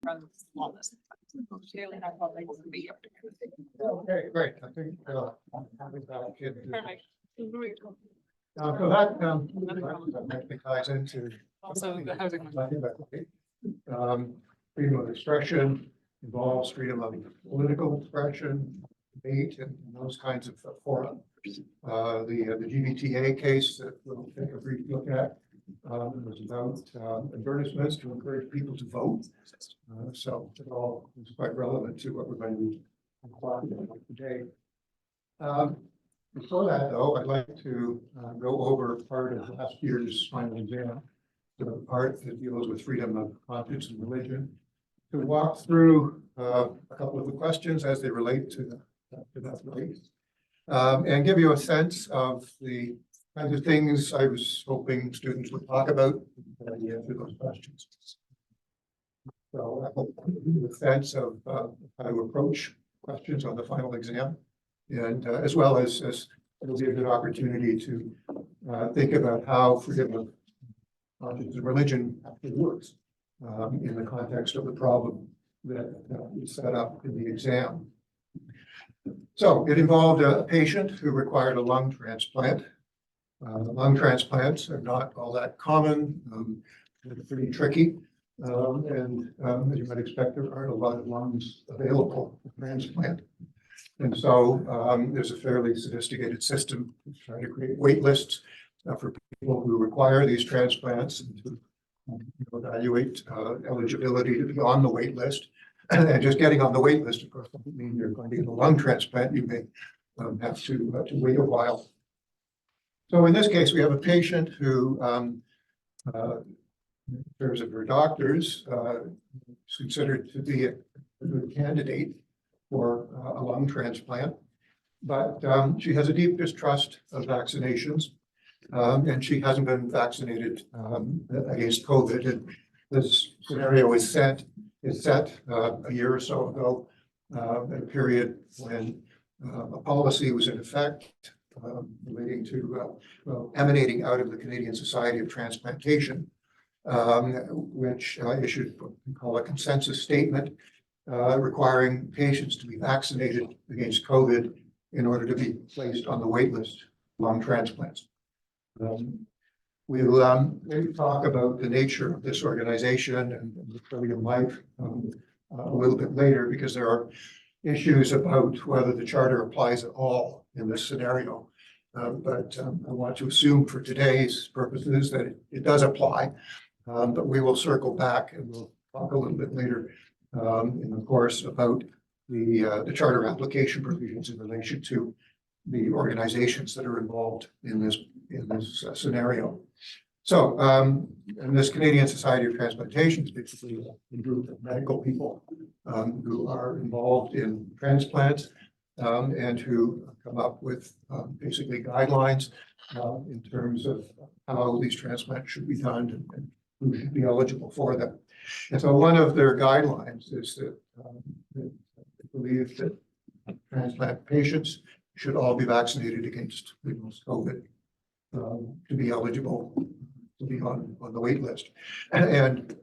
runs on this. Clearly not what they want to be. Okay, great. I think I'm having that kid. Perfect. So that ties into. Also, the housing one. Freedom of expression involves freedom of political expression, debate, and those kinds of fora. The GBTA case that we'll take a brief look at was about advertisements to encourage people to vote. So it all is quite relevant to what we're going to be talking about today. Before that, though, I'd like to go over part of last year's final exam, the part that deals with freedom of conscience and religion, to walk through a couple of the questions as they relate to that race, and give you a sense of the kinds of things I was hoping students would talk about when you answer those questions. So I hope to give you a sense of how to approach questions on the final exam, and as well as it'll be a good opportunity to think about how freedom of conscience and religion actually works in the context of the problem that is set up in the exam. So it involved a patient who required a lung transplant. Lung transplants are not all that common. They're pretty tricky. And as you might expect, there aren't a lot of lungs available for transplant. And so there's a fairly sophisticated system trying to create wait lists for people who require these transplants and to evaluate eligibility to be on the wait list. And just getting on the wait list, of course, doesn't mean you're going to get a lung transplant. You may have to wait a while. So in this case, we have a patient who, in terms of her doctors, is considered to be a good candidate for a lung transplant. But she has a deep distrust of vaccinations, and she hasn't been vaccinated against COVID. And this scenario is set a year or so ago, at a period when a policy was in effect relating to emanating out of the Canadian Society of Transplantation, which issued what we call a consensus statement requiring patients to be vaccinated against COVID in order to be placed on the wait list for lung transplants. We'll maybe talk about the nature of this organization and the Trillium Life a little bit later, because there are issues about whether the charter applies at all in this scenario. But I want to assume for today's purposes that it does apply, but we will circle back and we'll talk a little bit later in the course about the charter application provisions in relation to the organizations that are involved in this scenario. So, and this Canadian Society of Transplantation is basically a group of medical people who are involved in transplants and who come up with basically guidelines in terms of how these transplants should be done and who should be eligible for them. And so one of their guidelines is that they believe that transplant patients should all be vaccinated against COVID to be eligible to be on the wait list. And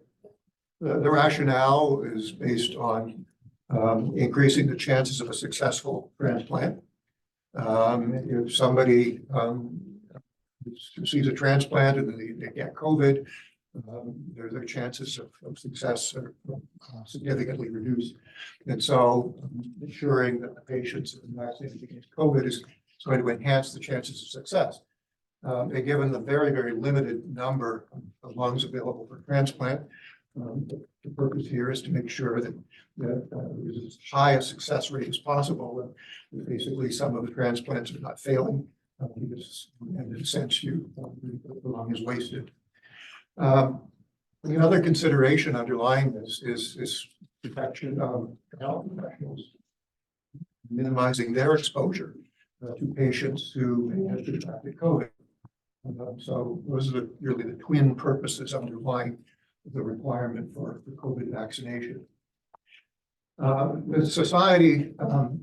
the rationale is based on increasing the chances of a successful transplant. If somebody receives a transplant and they get COVID, their chances of success are significantly reduced. And so ensuring that the patients vaccinated against COVID is going to enhance the chances of success. And given the very, very limited number of lungs available for transplant, the purpose here is to make sure that there's as high a success rate as possible. And basically, some of the transplants are not failing because, in a sense, the lung is wasted. The other consideration underlying this is protection of health professionals, minimizing their exposure to patients who may have contracted COVID. So those are really the twin purposes underlying the requirement for COVID vaccination. The society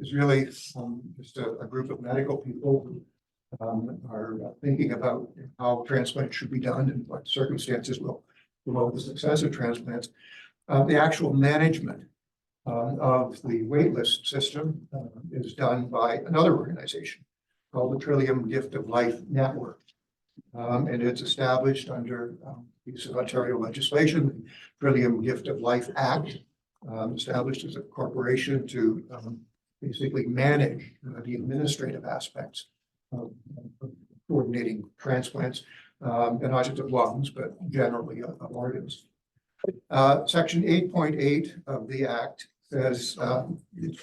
is really just a group of medical people who are thinking about how transplants should be done and what circumstances will promote the success of transplants. The actual management of the waitlist system is done by another organization called the Trillium Gift of Life Network. And it's established under piece of Ontario legislation, the Trillium Gift of Life Act, established as a corporation to basically manage the administrative aspects of coordinating transplants, and not just of lungs, but generally of organs. Section 8.8 of the Act says the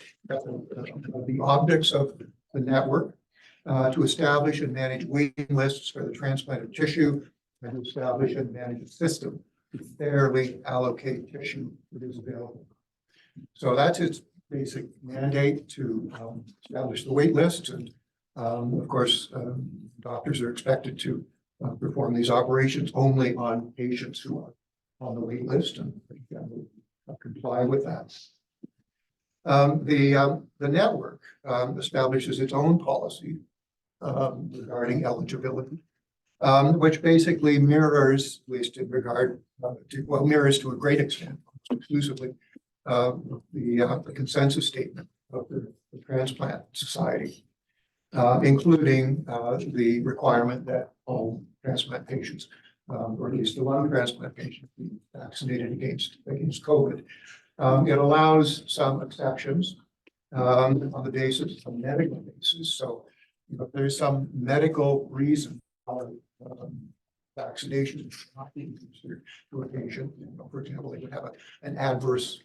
objects of the network to establish and manage waiting lists for the transplant of tissue and to establish and manage a system to fairly allocate tissue that is available. So that's its basic mandate to establish the wait list. And of course, doctors are expected to perform these operations only on patients who are on the wait list, and comply with that. The network establishes its own policy regarding eligibility, which basically mirrors, at least in regard mirrors to a great extent, exclusively, the consensus statement of the Transplant Society, including the requirement that all transplant patients, or at least the lung transplant patients, be vaccinated against COVID. It allows some exceptions on the basis of medical basis. So, if there's some medical reason for vaccination should not be considered to a patient, for example, they would have an adverse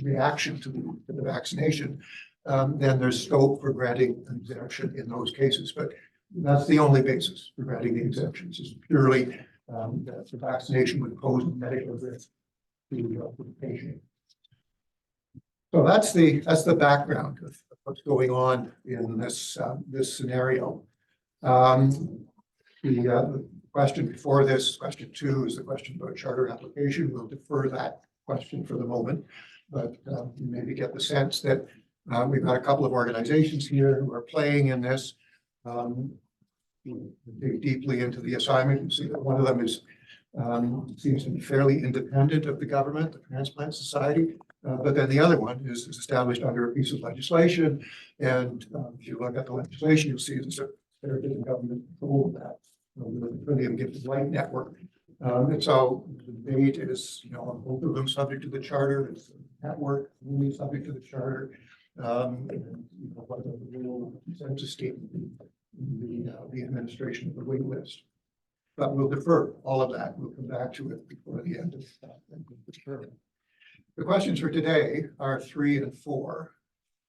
reaction to the vaccination, then there's scope for granting an exemption in those cases. But that's the only basis for granting the exemptions, is purely that the vaccination would pose a medical risk to the patient. So that's the background of what's going on in this scenario. The question before this, question 2, is the question about charter application. We'll defer that question for the moment, but you maybe get the sense that we've got a couple of organizations here who are playing in this. Dig deeply into the assignment and see that one of them is seems to be fairly independent of the government, the Transplant Society, but then the other one is established under a piece of legislation. And if you look at the legislation, you'll see there's a fair bit of government control of that, the Trillium Gift of Life Network. And so the debate is, both of them subject to the charter. It's a network only subject to the charter. What the real consensus statement, the administration of the wait list. But we'll defer all of that. We'll come back to it before the end of the term. The questions for today are 3 and 4.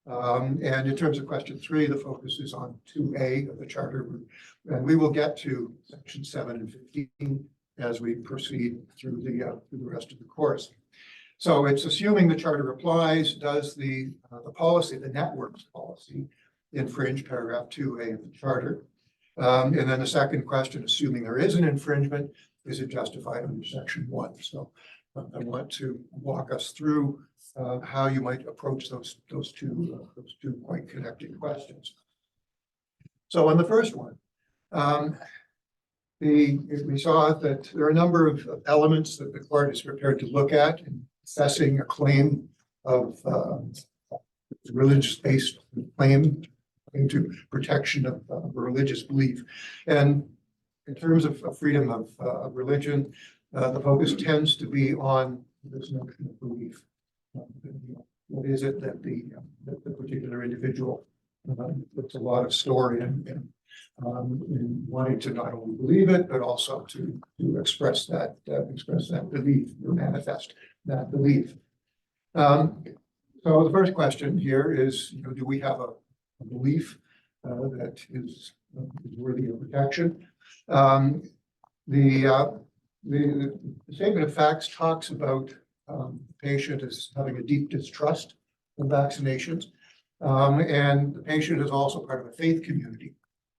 And in terms of question 3, the focus is on 2A of the charter. And we will get to section 7 and 15 as we proceed through the rest of the course. So it's assuming the charter applies, does the policy, the network's policy, infringe paragraph 2A of the charter? And then the second question, assuming there is an infringement, is it justified under section 1? So I want to walk us through how you might approach those two quite connected questions. So on the first one, we saw that there are a number of elements that the court is prepared to look at in assessing a claim of religious-based claim to protection of religious belief. And in terms of freedom of religion, the focus tends to be on this notion of belief. What is it that the particular individual puts a lot of store in wanting to not only believe it, but also to express that belief, or manifest that belief. So the first question here is, do we have a belief that is worthy of protection? The statement of facts talks about the patient as having a deep distrust of vaccinations, and the patient is also part of a faith community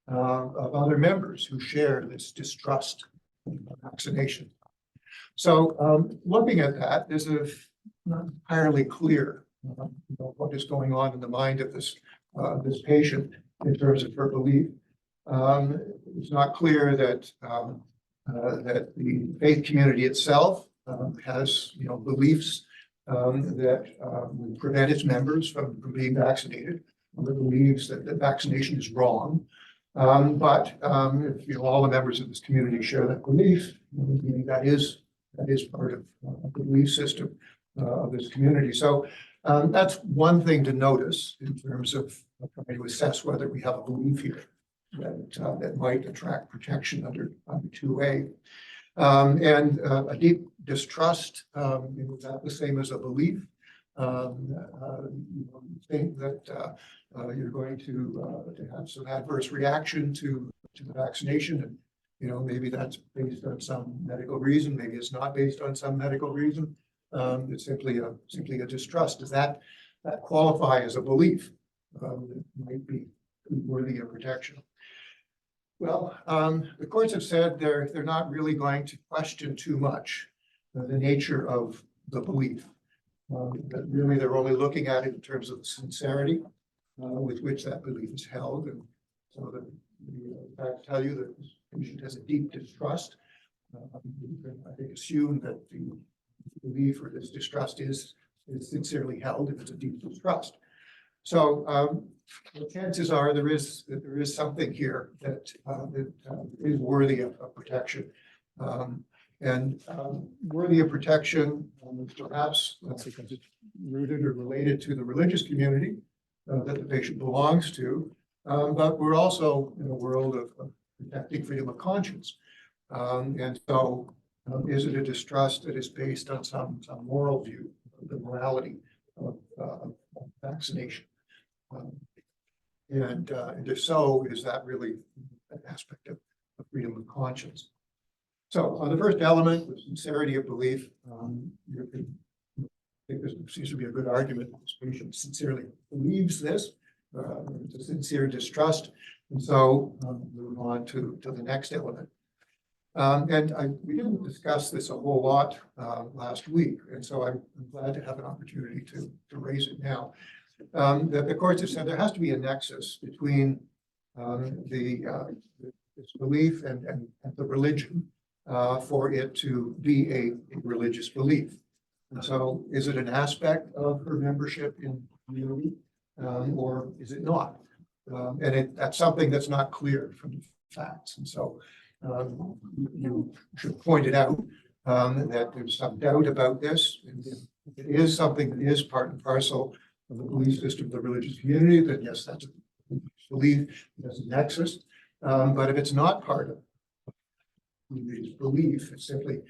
of other members who share this distrust of vaccination. So looking at that, is not entirely clear what is going on in the mind of this patient in terms of her belief. It's not clear that that the faith community itself has, beliefs that would prevent its members from being vaccinated, that believes that vaccination is wrong. But if all the members of this community share that belief, that is part of the belief system of this community. So that's one thing to notice in terms of trying to assess whether we have a belief here that might attract protection under 2A. And a deep distrust, is that the same as a belief? You think that you're going to have some adverse reaction to the vaccination, and maybe that's based on some medical reason, maybe it's not based on some medical reason. It's simply a distrust. Does that qualify as a belief that might be worthy of protection? Well, the courts have said they're not really going to question too much the nature of the belief. But really, they're only looking at it in terms of the sincerity with which that belief is held. And so the fact tell you that this patient has a deep distrust. I think assume that the belief or this distrust is sincerely held if it's a deep distrust. So the chances are there is something here that is worthy of protection. And worthy of protection, perhaps because it's rooted or related to the religious community that the patient belongs to. But we're also in a world of protecting freedom of conscience. And so is it a distrust that is based on some moral view of the morality of vaccination? And if so, is that really an aspect of freedom of conscience? So on the first element, the sincerity of belief, I think there seems to be a good argument that this patient sincerely believes this. It's a sincere distrust. And so move on to the next element. We didn't discuss this a whole lot last week, and so I'm glad to have an opportunity to raise it now. That the courts have said there has to be a nexus between this belief and the religion for it to be a religious belief. And so is it an aspect of her membership in community or is it not? And that's something that's not clear from the facts. And so you should point it out that there's some doubt about this. And if it is something that is part and parcel of the belief system of the religious community, then yes, that's a belief, there's a nexus. But if it's not part of religious belief, it's simply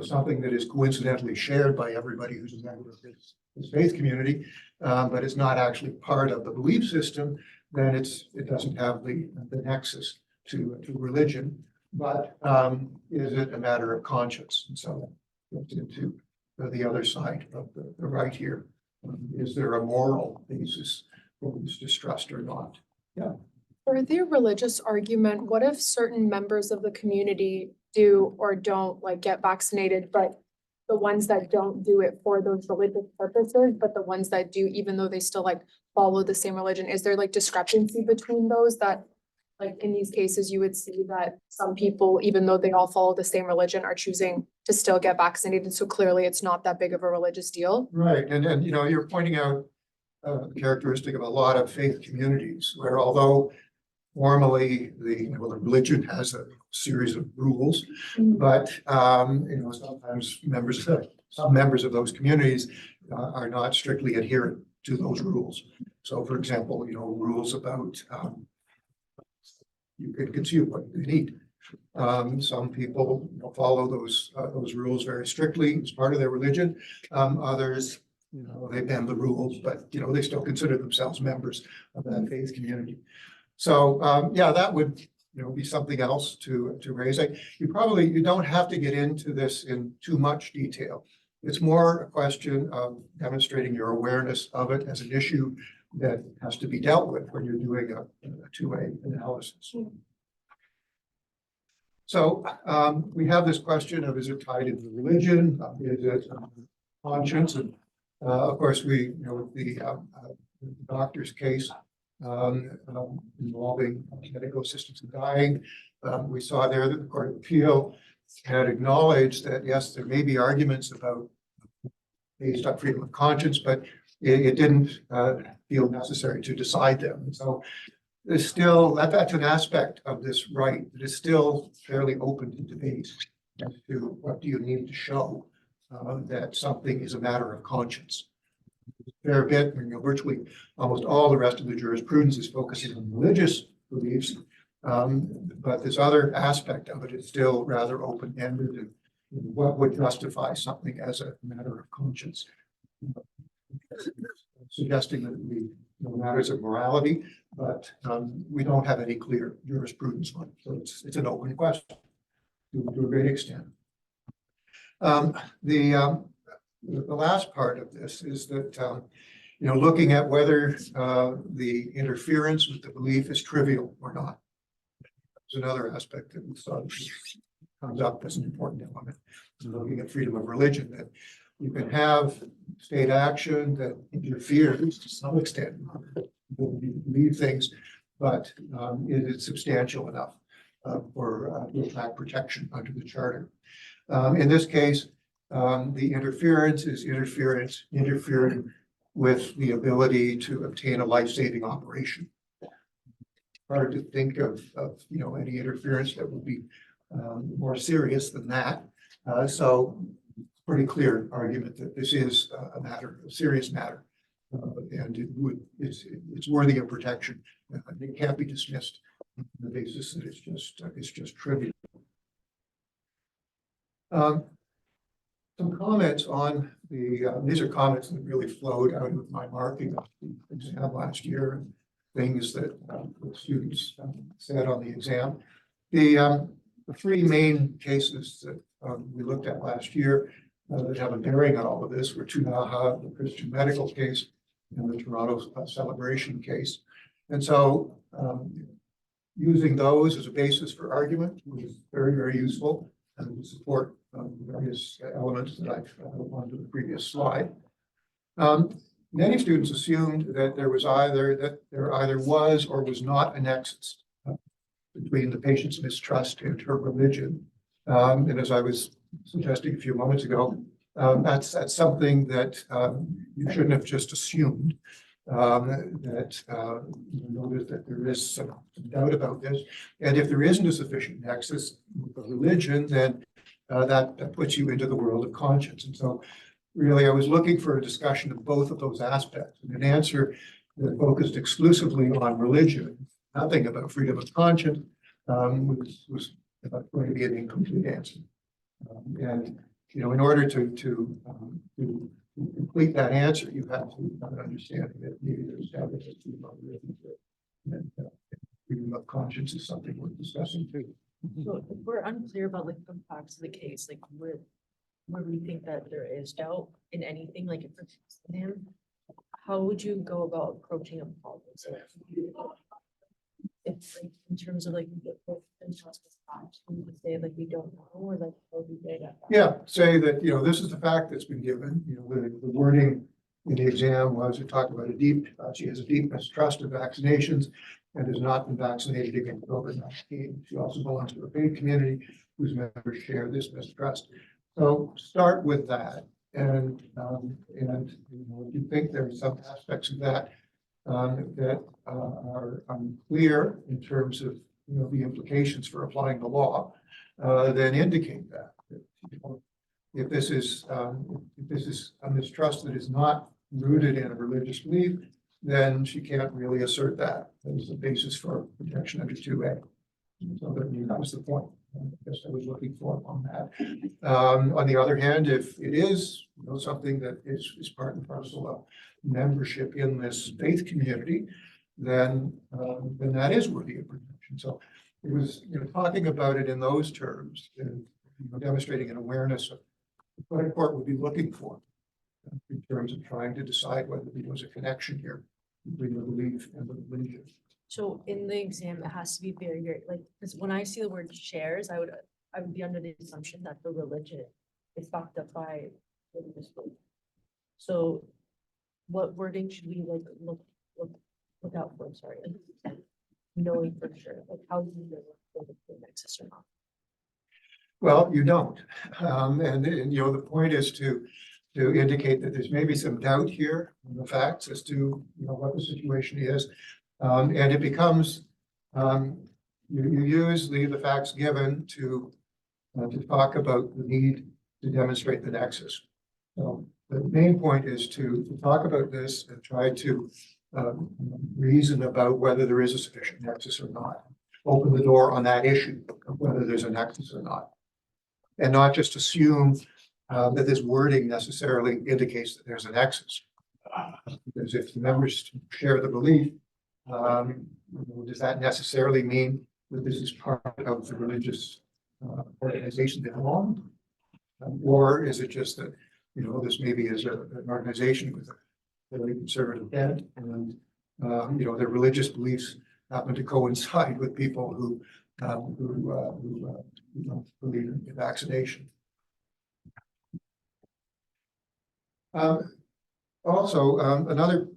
something that is coincidentally shared by everybody who's a member of this faith community, but it's not actually part of the belief system, then it doesn't have the nexus to religion. But is it a matter of conscience? And so gets into the other side of the right here. Is there a moral basis for this distrust or not? Yeah. For the religious argument, what if certain members of the community do or don't get vaccinated, but the ones that don't do it for those religious purposes, but the ones that do, even though they still follow the same religion, is there discrepancy between those that in these cases you would see that some people, even though they all follow the same religion, are choosing to still get vaccinated? So clearly it's not that big of a religious deal. Right. And you're pointing out a characteristic of a lot of faith communities where although formally the religion has a series of rules, but sometimes some members of those communities are not strictly adherent to those rules. So for example, rules about you can consume what you need. Some people follow those rules very strictly as part of their religion. Others, they bend the rules, but they still consider themselves members of that faith community. So yeah, that would be something else to raise. You don't have to get into this in too much detail. It's more a question of demonstrating your awareness of it as an issue that has to be dealt with when you're doing a 2A analysis. So we have this question of, is it tied into religion? Is it conscience? And of course, with the doctor's case involving medical assistance in dying, we saw there that the Court of Appeal had acknowledged that, yes, there may be arguments about based on freedom of conscience, but it didn't feel necessary to decide them. And so there's still, that's an aspect of this right that is still fairly open to debate as to what do you need to show that something is a matter of conscience. A fair bit, virtually almost all the rest of the jurisprudence is focusing on religious beliefs. But this other aspect of it is still rather open-ended, and what would justify something as a matter of conscience. Suggesting that we matters of morality, but we don't have any clear jurisprudence on it. So it's an open question to a great extent. The last part of this is that looking at whether the interference with the belief is trivial or not. There's another aspect that we saw comes up as an important element. Looking at freedom of religion, that you can have state action that interferes to some extent, believe things, but it is substantial enough for fact protection under the charter. In this case, the interference is interfering with the ability to obtain a life-saving operation. Hard to think of any interference that would be more serious than that. So pretty clear argument that this is a serious matter, and it's worthy of protection. It can't be dismissed on the basis that it's just trivial. Some comments on these are comments that really flowed out of my marking of the exam last year, and things that the students said on the exam. The three main cases that we looked at last year that have a bearing on all of this were Tunaha, the Christian medical case, and the Toronto celebration case. And so using those as a basis for argument was very, very useful and to support various elements that I've outlined to the previous slide. Many students assumed that there either was or was not a nexus between the patient's mistrust and her religion. And as I was suggesting a few moments ago, that's something that you shouldn't have just assumed. That you notice that there is some doubt about this, and if there isn't a sufficient nexus with the religion, then that puts you into the world of conscience. And so, really, I was looking for a discussion of both of those aspects, and an answer that focused exclusively on religion, nothing about freedom of conscience, was going to be an incomplete answer. And in order to complete that answer, you have to have an understanding that maybe there's evidence and freedom of conscience is something we're discussing too. So if we're unclear about like the facts of the case, like where we think that there is doubt in anything, like if it's him, how would you go about approaching a problem? So it's like in terms of like we would say like we don't know, or like how would we say that? Yeah, say that this is the fact that's been given. The wording in the exam was it talked about she has a deep mistrust of vaccinations and has not been vaccinated against COVID-19. She also belongs to a faith community whose members share this mistrust. So start with that, and if you think there are some aspects of that that are unclear in terms of the implications for applying the law, then indicate that. If this is a mistrust that is not rooted in a religious belief, then she can't really assert that as the basis for protection under 2A. So that was the point. I guess I was looking for on that. On the other hand, if it is something that is part and parcel of membership in this faith community, then that is worthy of protection. So it was talking about it in those terms and demonstrating an awareness of what a court would be looking for in terms of trying to decide whether there was a connection here between the belief and the religion. So in the exam, it has to be very, very like, because when I see the word shares, I would be under the assumption that the religion is backed up by religious belief. So what wording should we like look out for? Sorry, knowing for sure, like how do you know whether the nexus or not? Well, you don't. And, you know, the point is to indicate that there's maybe some doubt here on the facts as to, you know, what the situation is. And it becomes, you use the facts given to talk about the need to demonstrate the nexus. So the main point is to talk about this and try to reason about whether there is a sufficient nexus or not. Open the door on that issue of whether there's a nexus or not. And not just assume that this wording necessarily indicates that there's a nexus. Because if the members share the belief, does that necessarily mean that this is part of the religious organization they belong to? Or is it just that, you know, this maybe is an organization with a very conservative bent, and you know, their religious beliefs happen to coincide with people who you know, believe in vaccination. Also, another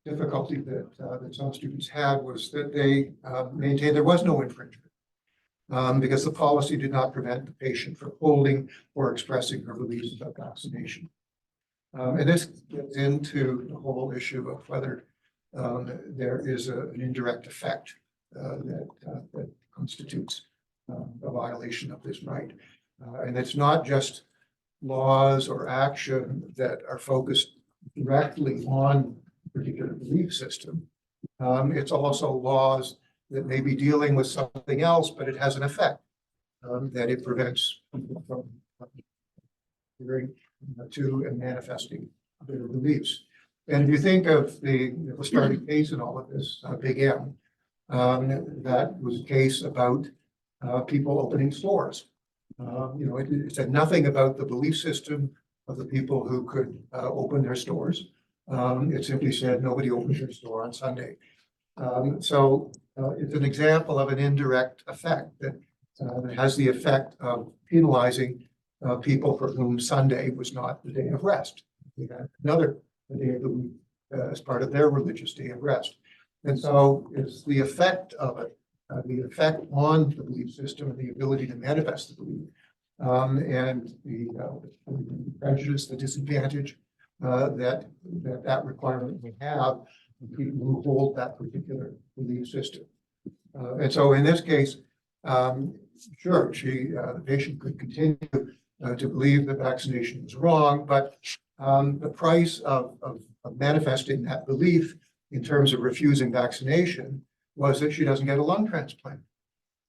difficulty that some students had was that they maintained there was no infringement because the policy did not prevent the patient from holding or expressing her beliefs about vaccination. And this gets into the whole issue of whether there is an indirect effect that constitutes a violation of this right. And it's not just laws or action that are focused directly on a particular belief system. It's also laws that may be dealing with something else, but it has an effect that it prevents people from hearing to and manifesting their beliefs. And if you think of the starting case in all of this, Big M, that was a case about people opening stores. You know, it said nothing about the belief system of the people who could open their stores. It simply said nobody opens their store on Sunday. So it's an example of an indirect effect that has the effect of penalizing people for whom Sunday was not the day of rest. They had another day of the week as part of their religious day of rest. And so it's the effect of it, the effect on the belief system and the ability to manifest the belief, and the prejudice, the disadvantage that requirement may have for people who hold that particular belief system. And so in this case, sure, the patient could continue to believe that vaccination was wrong, but the price of manifesting that belief in terms of refusing vaccination was that she doesn't get a lung transplant.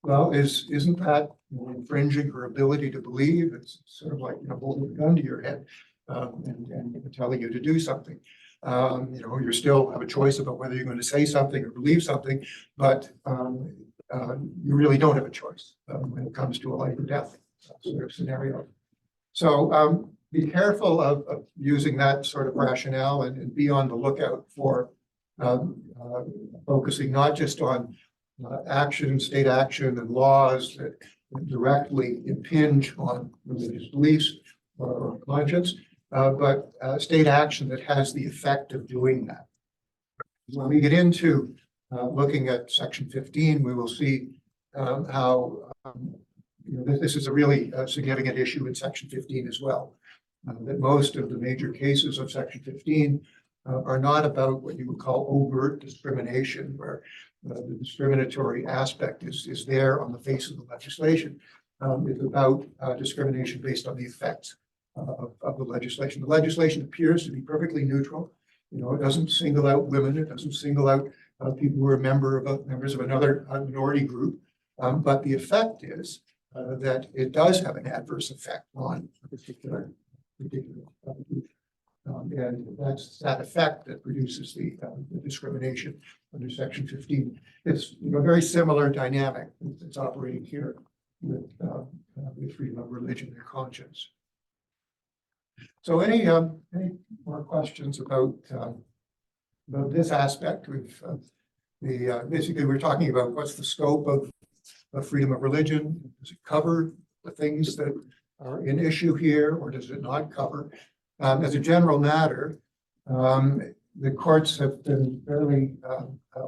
Well, isn't that infringing her ability to believe? It's sort of like, you know, holding a gun to your head and telling you to do something. You know, you still have a choice about whether you're going to say something or believe something, but you really don't have a choice when it comes to a life or death sort of scenario. So be careful of using that sort of rationale and be on the lookout for focusing not just on action, state action and laws that directly impinge on religious beliefs or conscience, but state action that has the effect of doing that. When we get into looking at Section 15, we will see how you know, this is a really significant issue in Section 15 as well. That most of the major cases of Section 15 are not about what you would call overt discrimination, where the discriminatory aspect is there on the face of the legislation. It's about discrimination based on the effects of the legislation. The legislation appears to be perfectly neutral. You know, it doesn't single out women. It doesn't single out people who are members of another minority group. But the effect is that it does have an adverse effect on a particular group. And that's that effect that produces the discrimination under Section 15. It's, you know, very similar dynamic that's operating here with freedom of religion and conscience. So any more questions about this aspect? Basically we're talking about what's the scope of freedom of religion. Does it cover the things that are in issue here, or does it not cover? As a general matter, the courts have been fairly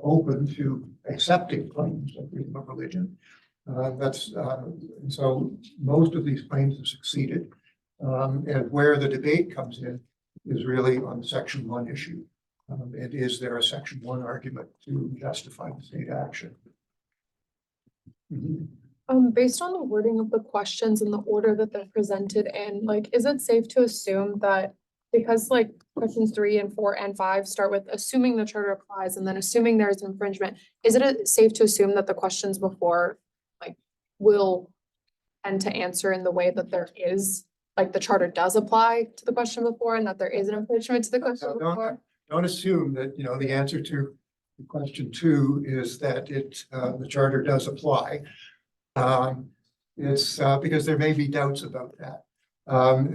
open to accepting claims of freedom of religion. So most of these claims have succeeded. And where the debate comes in is really on the section 1 issue. And is there a section 1 argument to justify the state action? Based on the wording of the questions and the order that they're presented in, like, is it safe to assume that because like questions 3 and 4 and 5 start with assuming the charter applies and then assuming there's infringement, is it safe to assume that the questions before like will tend to answer in the way that there is, like the charter does apply to the question before and that there is an infringement to the question So before? don't assume that, the answer to question 2 is that the charter does apply. It's because there may be doubts about that.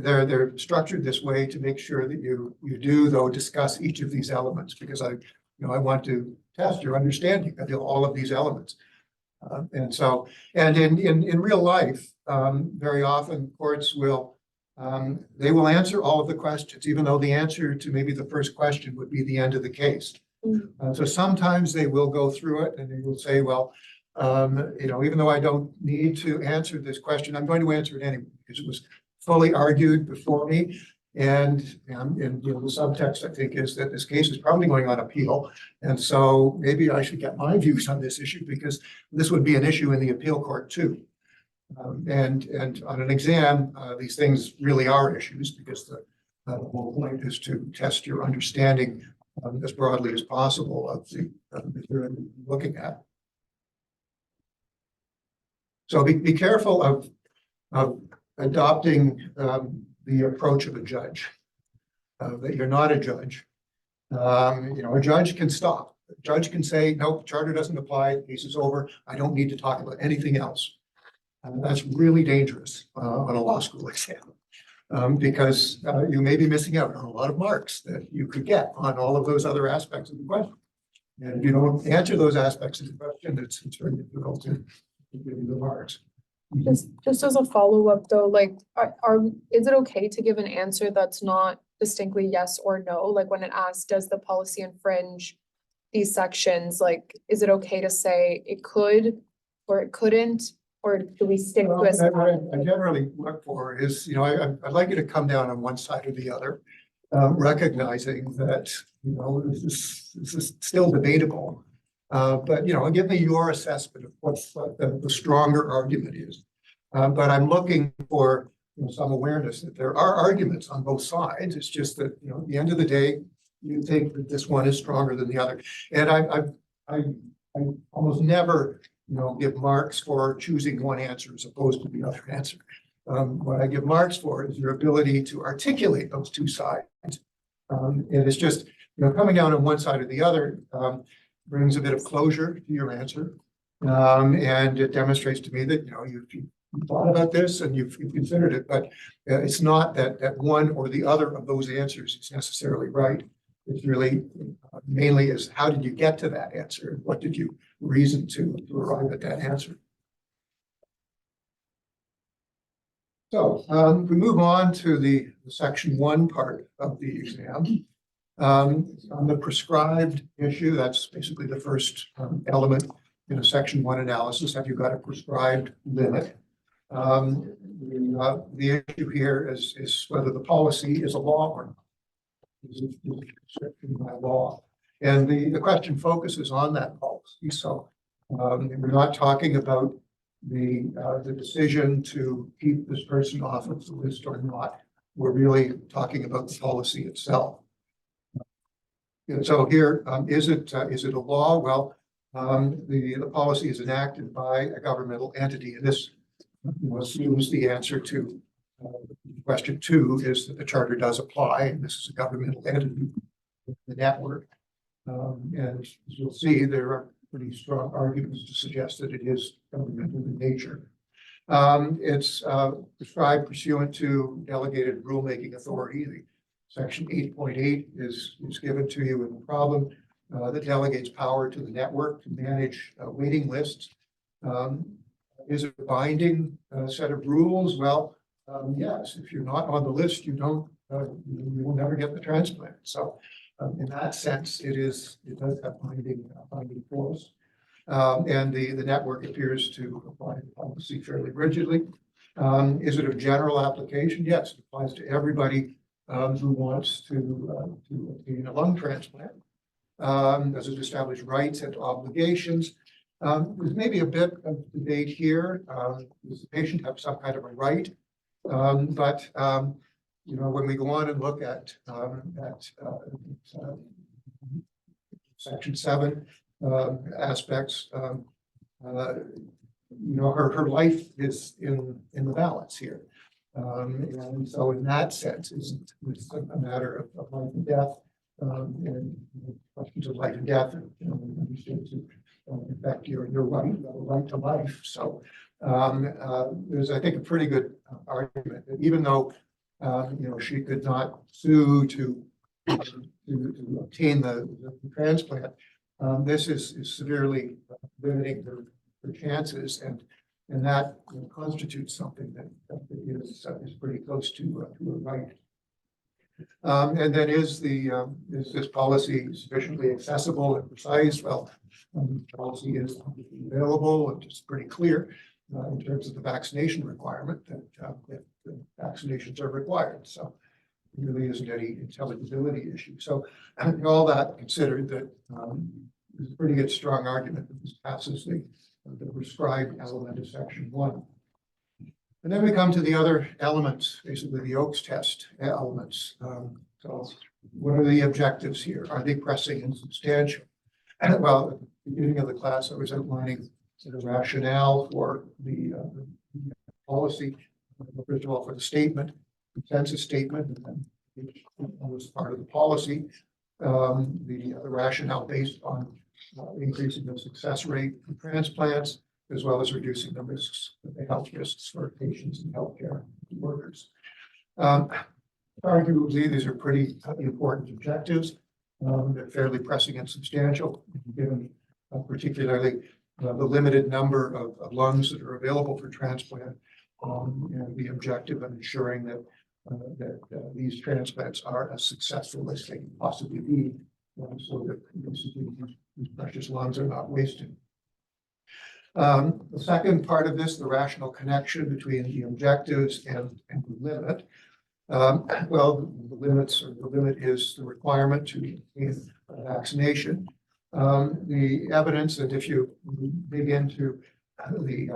They're structured this way to make sure that you do though discuss each of these elements, because I want to test your understanding of all of these elements. And in real life, very often courts will they will answer all of the questions, even though the answer to maybe the first question would be the end of the case. So sometimes they will go through it and they will say, well, even though I don't need to answer this question, I'm going to answer it anyway, because it was fully argued before me. And the subtext, I think, is that this case is probably going on appeal. And so maybe I should get my views on this issue, because this would be an issue in the appeal court too. And on an exam, these things really are issues, because the whole point is to test your understanding as broadly as possible of the material you're looking at. So be careful of adopting the approach of a judge, that you're not a judge. A judge can stop. A judge can say, nope, charter doesn't apply, the case is over, I don't need to talk about anything else. And that's really dangerous on a law school exam, because you may be missing out on a lot of marks that you could get on all of those other aspects of the question. And if you don't answer those aspects of the question, it's very difficult to give you the marks. Just as a follow-up though, like, is it okay to give an answer that's not distinctly yes or no? Like when it asks, does the policy infringe these sections? Like, is it okay to say it could or it couldn't? Or do we stick Well, with? what I generally look for is, I'd like you to come down on one side or the other, recognizing that, this is still debatable. But, give me your assessment of what the stronger argument is. But I'm looking for some awareness that there are arguments on both sides. It's just that, at the end of the day, you think that this one is stronger than the other. And I almost never give marks for choosing one answer as opposed to the other answer. What I give marks for is your ability to articulate those two sides. And it's just, coming down on one side or the other brings a bit of closure to your answer. And it demonstrates to me that, you've thought about this and you've considered it, but it's not that one or the other of those answers is necessarily right. It's really mainly is how did you get to that answer? What did you reason to arrive at that answer? So we move on to the section 1 part of the exam. On the prescribed issue, that's basically the first element in a section 1 analysis. Have you got a prescribed limit? The issue here is whether the policy is a law or not. Is it restricted by law? And the question focuses on that policy. So we're not talking about the decision to keep this person off of the list or not. We're really talking about the policy itself. And so here, is it a law? Well, the policy is enacted by a governmental entity, and this assumes the answer to question 2 is that the charter does apply, and this is a governmental entity, the network. And as you'll see, there are pretty strong arguments to suggest that it is governmental in nature. It's prescribed pursuant to delegated rulemaking authority. The section 8.8 is given to you in the problem that delegates power to the network to manage waiting lists. Is it a binding set of rules? Well, yes, if you're not on the list, you will never get the transplant. So in that sense, it does have binding force. And the network appears to apply the policy fairly rigidly. Is it of general application? Yes, it applies to everybody who wants to obtain a lung transplant. Does it establish rights and obligations? There's maybe a bit of debate here. Does the patient have some kind of a right? But you know, when we go on and look at Section 7 aspects, you know, her life is in the balance here. And so in that sense, it's a matter of life and death, and questions of life and death, you know, understood to affect your right to life. So there's, I think, a pretty good argument that even though you know, she could not sue to obtain the transplant, this is severely limiting her chances, and that, you know, constitutes something that is pretty close to a right. And then is this policy sufficiently accessible and precise? Well, the policy is available and it's pretty clear in terms of the vaccination requirement that vaccinations are required. So there really isn't any intelligibility issue. So all that considered, that there's a pretty good strong argument that this passes the prescribed element of Section 1. And then we come to the other elements, basically the Oakes test elements. So what are the objectives here? Are they pressing and substantial? Well, at the beginning of the class, I was outlining the rationale for the policy. First of all, for the statement, consensus statement, and then each was part of the policy. The rationale based on increasing the success rate for transplants, as well as reducing the risks, the health risks for patients and healthcare workers. Arguably, these are pretty important objectives. They're fairly pressing and substantial, given particularly the limited number of lungs that are available for transplant, and the objective of ensuring that these transplants are as successful as they can possibly be, so that these precious lungs are not wasted. The second part of this, the rational connection between the objectives and the limit. Well, the limit is the requirement to obtain vaccination. The evidence that if you dig into the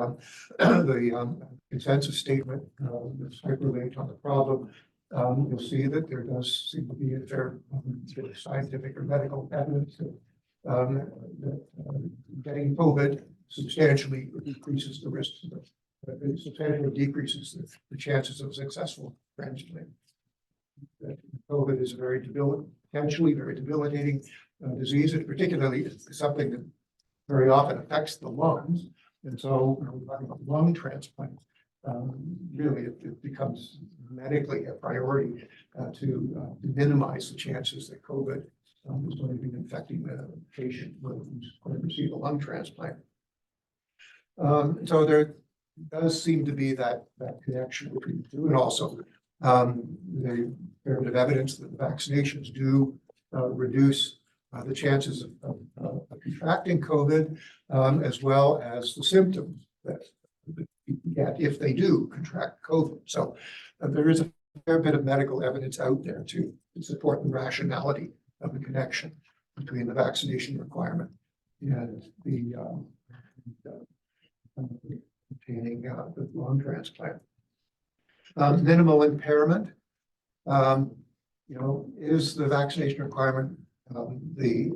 consensus statement that's hyperlinked on the problem, you'll see that there does seem to be a fair scientific or medical evidence that getting COVID substantially decreases the risk, substantially decreases the chances of successful transplant. COVID is a potentially very debilitating disease, and particularly something that very often affects the lungs. And so, when we're talking about lung transplant, really it becomes medically a priority to minimize the chances that COVID is going to be infecting the patient who's going to receive a lung transplant. So there does seem to be that connection between the two, and also the fair bit of evidence that the vaccinations do reduce the chances of contracting COVID, as well as the symptoms that people get if they do contract COVID. So there is a fair bit of medical evidence out there to support the rationality of the connection between the vaccination requirement and the obtaining the lung transplant. Minimal impairment. You know, is the vaccination requirement the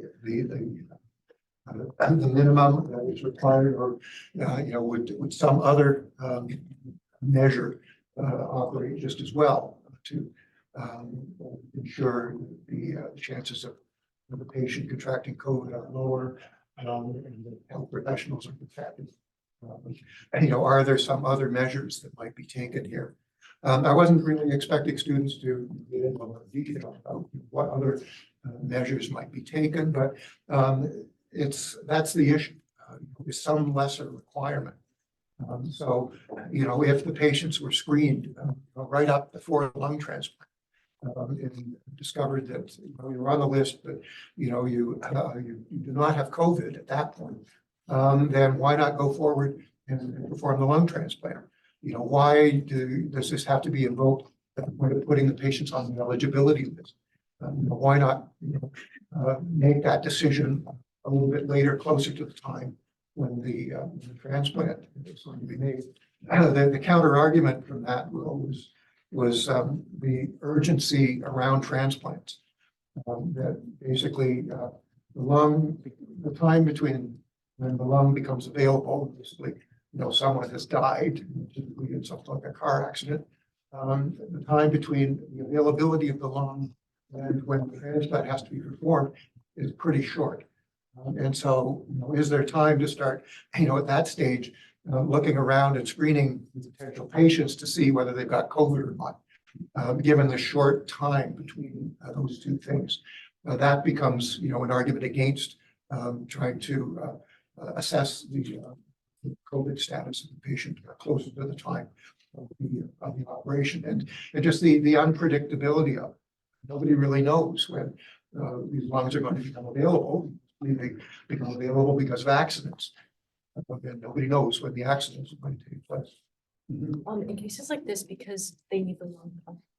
minimum that is required, or you know, would some other measure operate just as well to ensure the chances of the patient contracting COVID are lower, and the health professionals are protected? And you know, are there some other measures that might be taken here? I wasn't really expecting students to get into a lot of detail about what other measures might be taken, but that's the issue. There's some lesser requirement. So, you know, if the patients were screened right up before the lung transplant, and discovered that, you know, you're on the list, but you know you do not have COVID at that point, then why not go forward and perform the lung transplant? You know, why does this have to be invoked at the point of putting the patients on the eligibility list? You know, why not, make that decision a little bit later, closer to the time when the transplant is going to be made? The counter argument from that was the urgency around transplants. That basically the time between when the lung becomes available, basically, you know, someone has died, typically in something like a car accident. The time between the availability of the lung and when the transplant has to be performed is pretty short. And so, you know, is there time to start, you know, at that stage, looking around and screening potential patients to see whether they've got COVID or not, given the short time between those two things? That becomes, you know, an argument against trying to assess the COVID status of the patient closer to the time of the operation, and just the unpredictability of it. Nobody really knows when these lungs are going to become available. They become available because of accidents. And nobody knows when the accidents are going to take place. In cases like this, because they need the lung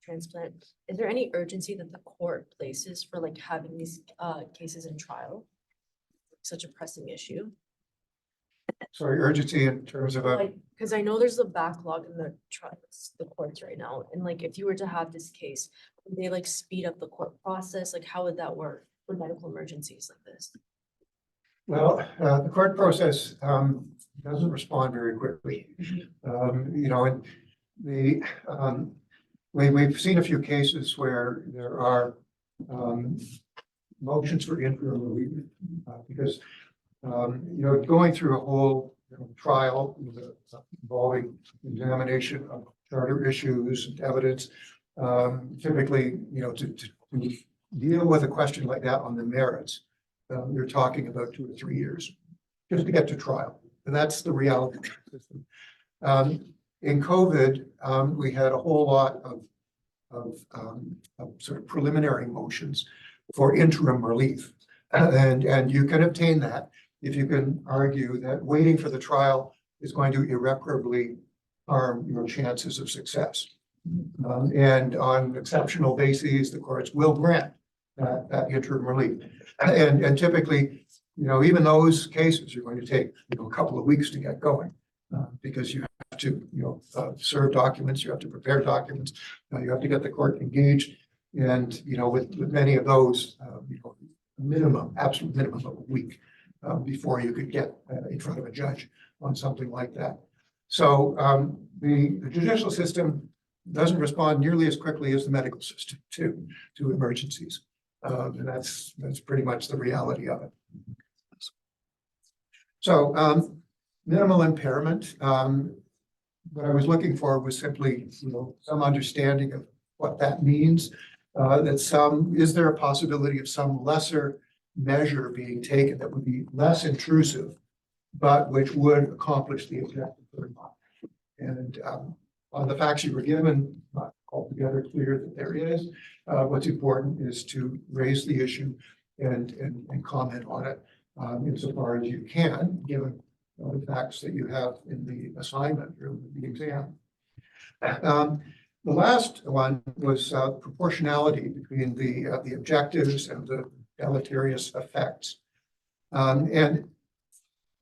transplant, is there any urgency that the court places for like having these cases in trial? Such a pressing issue. Sorry, urgency in terms of Like, because I know there's a backlog in the trials, the courts right now, and like if you were to have this case, would they like speed up the court process? Like, how would that work for medical emergencies like this? well, the court process doesn't respond very quickly. You know, and we've seen a few cases where there are motions for interim relief because you know, going through a whole trial involving examination of charter issues and evidence, typically, you know, to deal with a question like that on the merits, you're talking about 2 or 3 years just to get to trial, and that's the reality of the system. In COVID, we had a whole lot of sort of preliminary motions for interim relief, and you can obtain that if you can argue that waiting for the trial is going to irreparably harm your chances of success. And on exceptional bases, the courts will grant that interim relief. And typically, you know, even those cases are going to take, you know, a couple of weeks to get going because you have to, you know, serve documents, you have to prepare documents, you have to get the court engaged. And, you know, with many of those, you know, minimum, absolute minimum of a week before you could get in front of a judge on something like that. So the judicial system doesn't respond nearly as quickly as the medical system to emergencies. And that's pretty much the reality of it. So minimal impairment, what I was looking for was simply, you know, some understanding of what that means. Is there a possibility of some lesser measure being taken that would be less intrusive, but which would accomplish the objective very much? And on the facts you were given, not altogether clear that there is. What's important is to raise the issue and comment on it insofar as you can, given the facts that you have in the assignment or the exam. The last one was proportionality between the objectives and the deleterious effects. And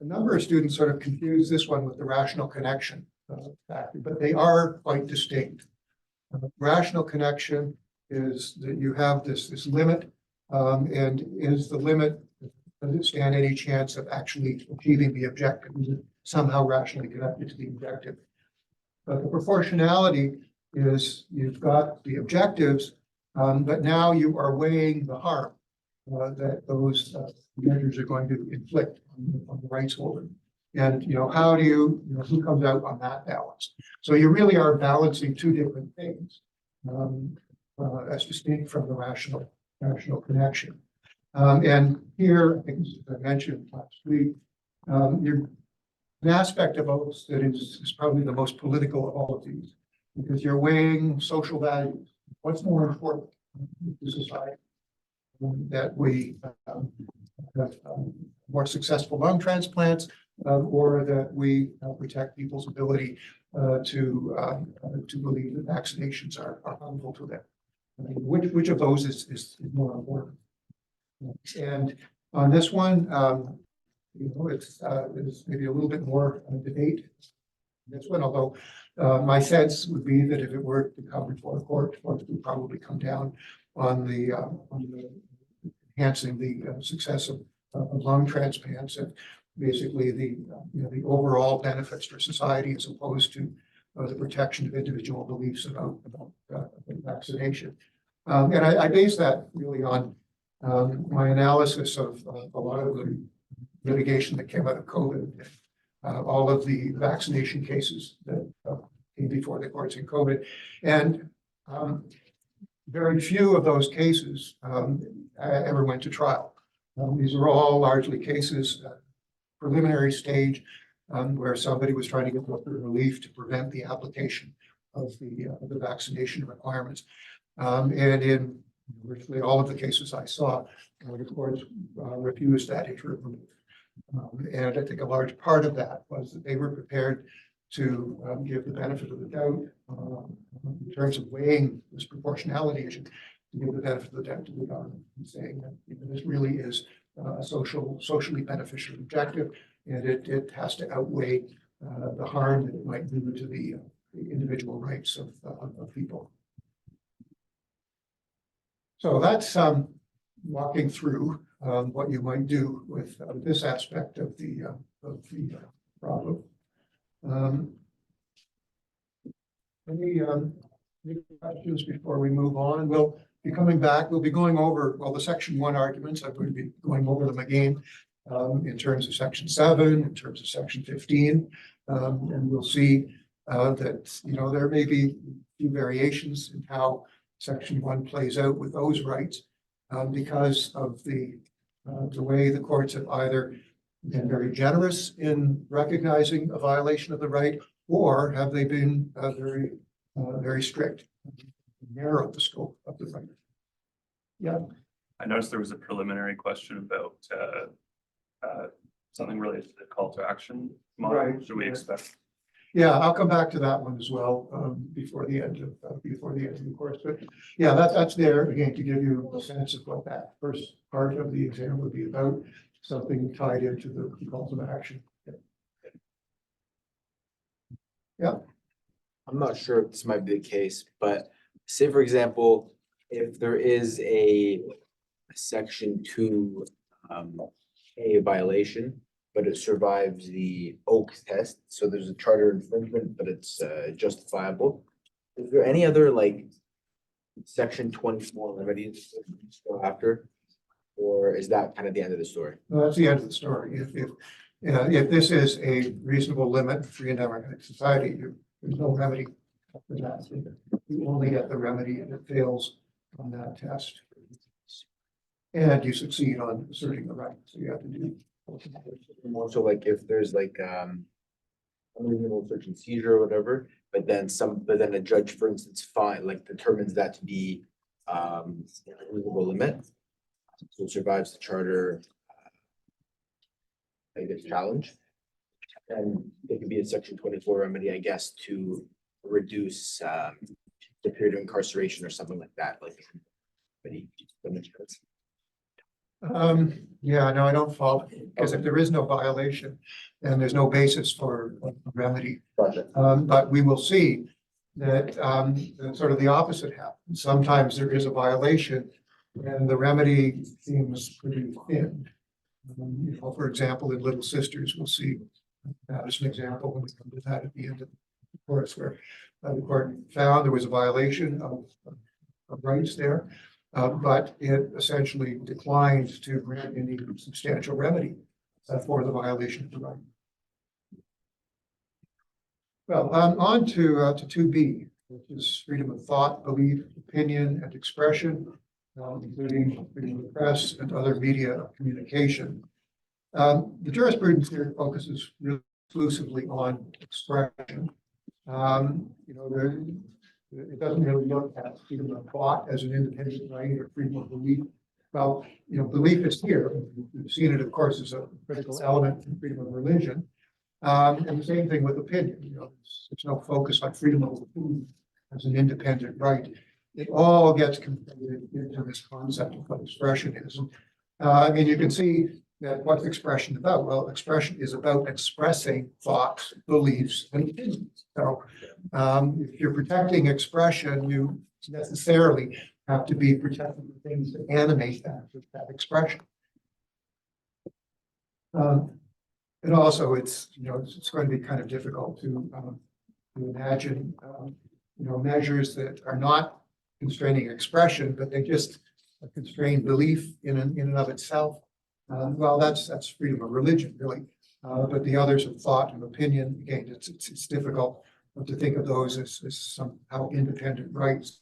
a number of students sort of confuse this one with the rational connection factor, but they are quite distinct. Rational connection is that you have this limit, and is the limit, does it stand any chance of actually achieving the objective? Is it somehow rationally connected to the objective? But the proportionality is you've got the objectives, but now you are weighing the harm that those measures are going to inflict on the rights holder. And, you know, how do you know, who comes out on that balance? So you really are balancing two different things as distinct from the rational connection. And here, I think as I mentioned last week, an aspect of oaths that is probably the most political of all of these, because you're weighing social values. What's more important to society that we have more successful lung transplants, or that we protect people's ability to believe that vaccinations are harmful to them. I mean, which of those is more important? And on this one, it's maybe a little bit more debate. This one, although my sense would be that if it were to come before the court would probably come down on the enhancing the success of lung transplants and basically the overall benefits for society as opposed to the protection of individual beliefs about vaccination. And I base that really on my analysis of a lot of the litigation that came out of COVID, all of the vaccination cases that came before the courts in COVID, and very few of those cases ever went to trial. These are all largely cases, preliminary stage, where somebody was trying to get relief to prevent the application of the vaccination requirements. And in virtually all of the cases I saw, the courts refused that interim relief. And I think a large part of that was that they were prepared to give the benefit of the doubt in terms of weighing this proportionality issue, to give the benefit of the doubt to the government, and saying that this really is a socially beneficial objective, and it has to outweigh the harm that it might do to the individual rights of people. So that's walking through what you might do with this aspect of the problem. Any questions before we move on? We'll be coming back. We'll be going over, well, the section 1 arguments. I'm going to be going over them again in terms of section 7, in terms of section 15. And we'll see that, there may be a few variations in how section 1 plays out with those rights because of the way the courts have either been very generous in recognizing a violation of the right, or have they been very strict, narrow the scope of the right. Yeah. I noticed there was a preliminary question about something related to the call to action model. Right. Should we expect? Yeah, I'll come back to that one as well before the end of the course. But yeah, that's there again to give you a sense of what that first part of the exam would be about. Something tied into the calls of action. Yeah. I'm not sure if this might be the case, but say, for example, if there is a section 2 a violation, but it survives the Oak test, so there's a charter infringement, but it's justifiable. Is there any other section 24 remedies go after, or is that kind of the end of the story? Well, that's the end of the story. If this is a reasonable limit for free and democratic society, there's no remedy for that. You only get the remedy if it fails on that test. And you succeed on asserting the right. So you have to do. More so if there's unreasonable search and seizure or whatever, but then a judge, for instance, determines that to be a reasonable limit. So it survives the charter challenge. And it could be a section 24 remedy, I guess, to reduce the period of incarceration or something like that. Yeah, no, I don't follow, because if there is no violation, then there's no basis for a remedy. But we will see that sort of the opposite happens. Sometimes there is a violation and the remedy seems pretty thin. For example, in Little Sisters, we'll see that as an example when we come to that at the end of the course, where the court found there was a violation of rights there. But it essentially declined to grant any substantial remedy for the violation of the right. Well, on to 2B, which is freedom of thought, belief, opinion, and expression, including freedom of the press and other media communication. The jurisprudence here focuses really exclusively on expression. It doesn't really look at freedom of thought as an independent right or freedom of belief Well, belief is here. We've seen it, of course, as a critical element in freedom of religion. And the same thing with opinion, there's no focus on freedom of opinion as an independent right. It all gets conflated into this concept of what expression is. You can see that what's expression about? Well, expression is about expressing thoughts, beliefs, and opinions. So if you're protecting expression, you necessarily have to be protecting the things that animate that expression. And also, it's going to be kind of difficult to imagine measures that are not constraining expression, but they just constrain belief in and of itself. Well, that's freedom of religion, really. But the others of thought and opinion, again, it's difficult to think of those as somehow independent rights.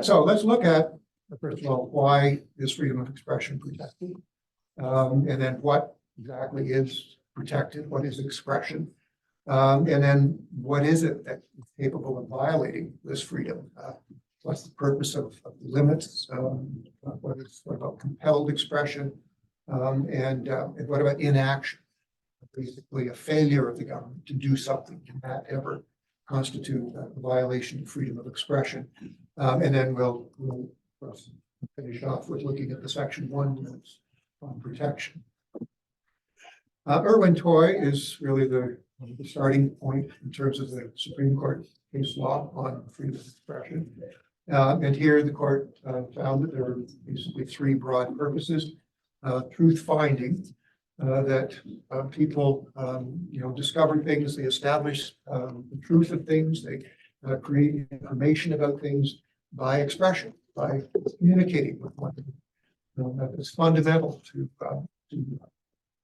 So let's look at, first of all, why is freedom of expression protected? And then what exactly is protected? What is expression? And then what is it that is capable of violating this freedom? What's the purpose of the limits? What about compelled expression? And what about inaction? Basically, a failure of the government to do something. Can that ever constitute a violation of freedom of expression? And then we'll finish off with looking at the section 1 limits on protection. Irwin Toy is really the starting point in terms of the Supreme Court case law on freedom of expression. And here the court found that there were basically 3 broad purposes. Truth finding, that people, discover things, they establish the truth of things, they create information about things by expression, by communicating with one another. That is fundamental to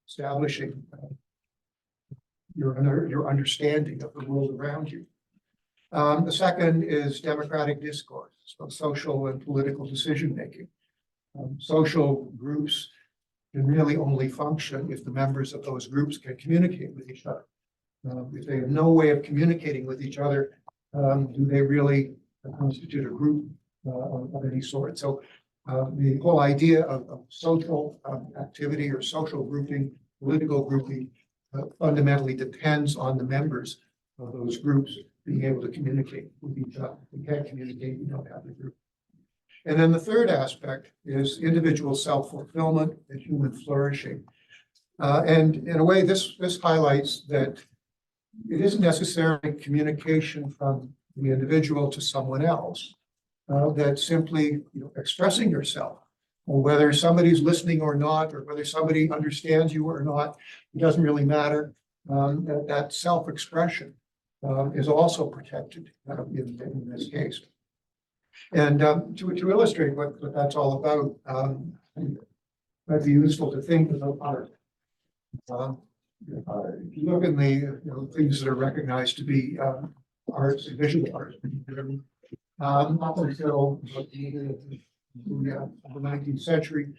establishing your understanding of the world around you. The second is democratic discourse, so social and political decision making. Social groups can really only function if the members of those groups can communicate with each other. If they have no way of communicating with each other, do they really constitute a group of any sort? So the whole idea of social activity or social grouping, political grouping, fundamentally depends on the members of those groups being able to communicate with each other. If we can't communicate, we don't have the group. And then the third aspect is individual self-fulfillment and human flourishing. And in a way, this highlights that it isn't necessarily communication from the individual to someone else. That simply expressing yourself, or whether somebody's listening or not, or whether somebody understands you or not, it doesn't really matter. That self-expression is also protected in this case. And to illustrate what that's all about, it might be useful to think about art. If you look in the things that are recognized to be arts, visual arts, up until the 19th century,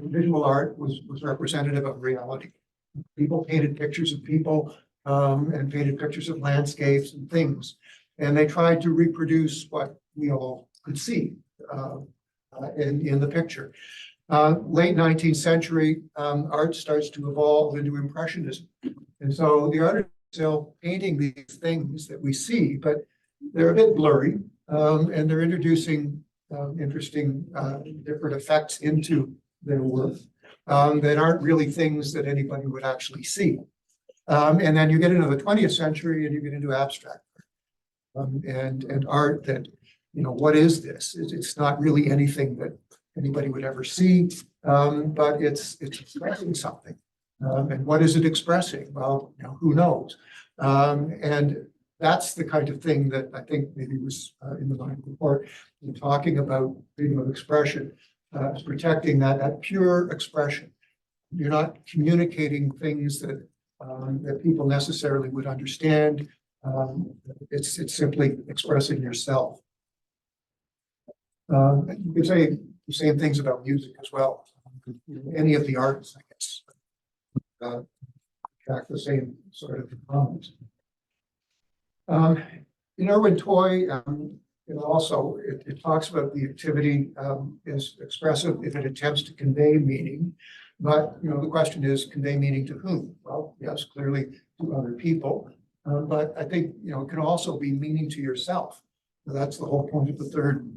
visual art was representative of reality. People painted pictures of people and painted pictures of landscapes and things, and they tried to reproduce what we all could see in the picture. Late 19th century, art starts to evolve into Impressionism. And so the artists are still painting these things that we see, but they're a bit blurry, and they're introducing interesting different effects into their work that aren't really things that anybody would actually see. And then you get into the 20th century and you get into abstract art, and art that, what is this? It's not really anything that anybody would ever see, but it's expressing something. And what is it expressing? Well, who knows? And that's the kind of thing that I think maybe was in the mind report, in talking about freedom of expression, is protecting that pure expression. You're not communicating things that people necessarily would understand. It's simply expressing yourself. You could say the same things about music as well. Any of the arts, I guess, track the same sort of comments. In Irwin Toy, it also, it talks about the activity, is expressive if it attempts to convey meaning. But, the question is, convey meaning to whom? Well, yes, clearly to other people. But I think, it can also be meaning to yourself. That's the whole point of the third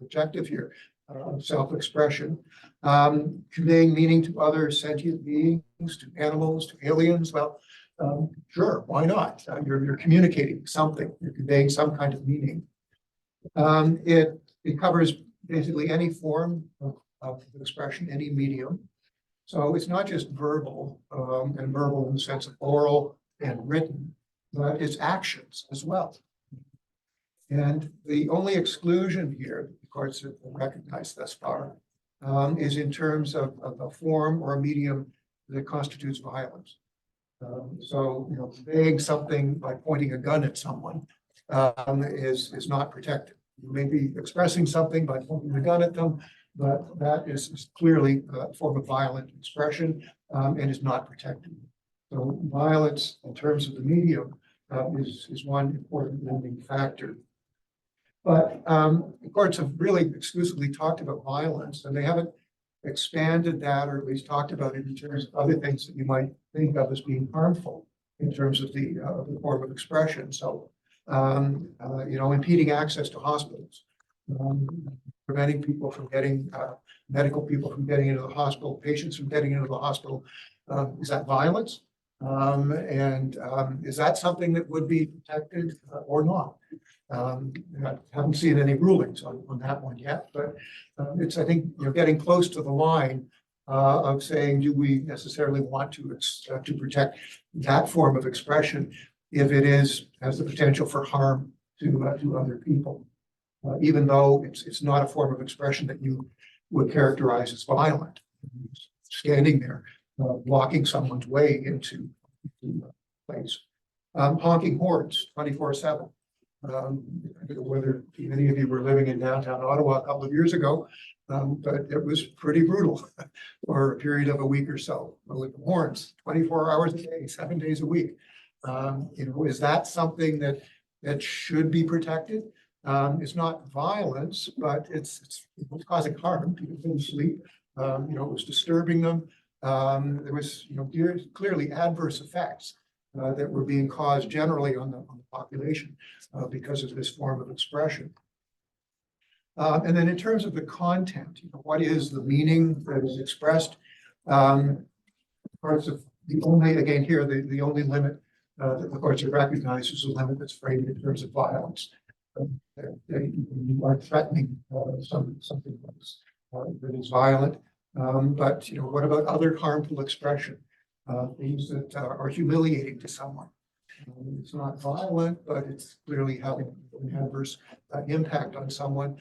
objective here, self-expression. Conveying meaning to other sentient beings, to animals, to aliens. Well, sure, why not? You're communicating something, you're conveying some kind of meaning. It covers basically any form of expression, any medium. So it's not just verbal, and verbal in the sense of oral and written, but it's actions as well. And the only exclusion here, the courts have recognized thus far, is in terms of a form or a medium that constitutes violence. So, conveying something by pointing a gun at someone is not protected. You may be expressing something by pointing the gun at them, but that is clearly a form of violent expression and is not protected. So violence in terms of the medium is one important limiting factor. But the courts have really exclusively talked about violence, and they haven't expanded that, or at least talked about it in terms of other things that you might think of as being harmful in terms of the form of expression. So, impeding access to hospitals, preventing people from getting, medical people from getting into the hospital, patients from getting into the hospital. Is that violence? Is that something that would be protected or not? I haven't seen any rulings on that one yet, but it's, I think, getting close to the line of saying, do we necessarily want to protect that form of expression if it has the potential for harm to other people, even though it's not a form of expression that you would characterize as violent. Standing there, blocking someone's way into the place. Honking horns 24/7. Whether any of you were living in downtown Ottawa a couple of years ago, but it was pretty brutal for a period of a week or so with the horns, 24 hours a day, 7 days a week. Is that something that should be protected? It's not violence, but it's causing harm. People couldn't sleep. It was disturbing them. There was, clearly adverse effects that were being caused generally on the population because of this form of expression. And then in terms of the content, what is the meaning that is expressed? Parts of the only, again here, the only limit that the courts have recognized is a limit that's framed in terms of violence. You are threatening something that is violent. But what about other harmful expression? Things that are humiliating to someone. It's not violent, but it's clearly having an adverse impact on someone.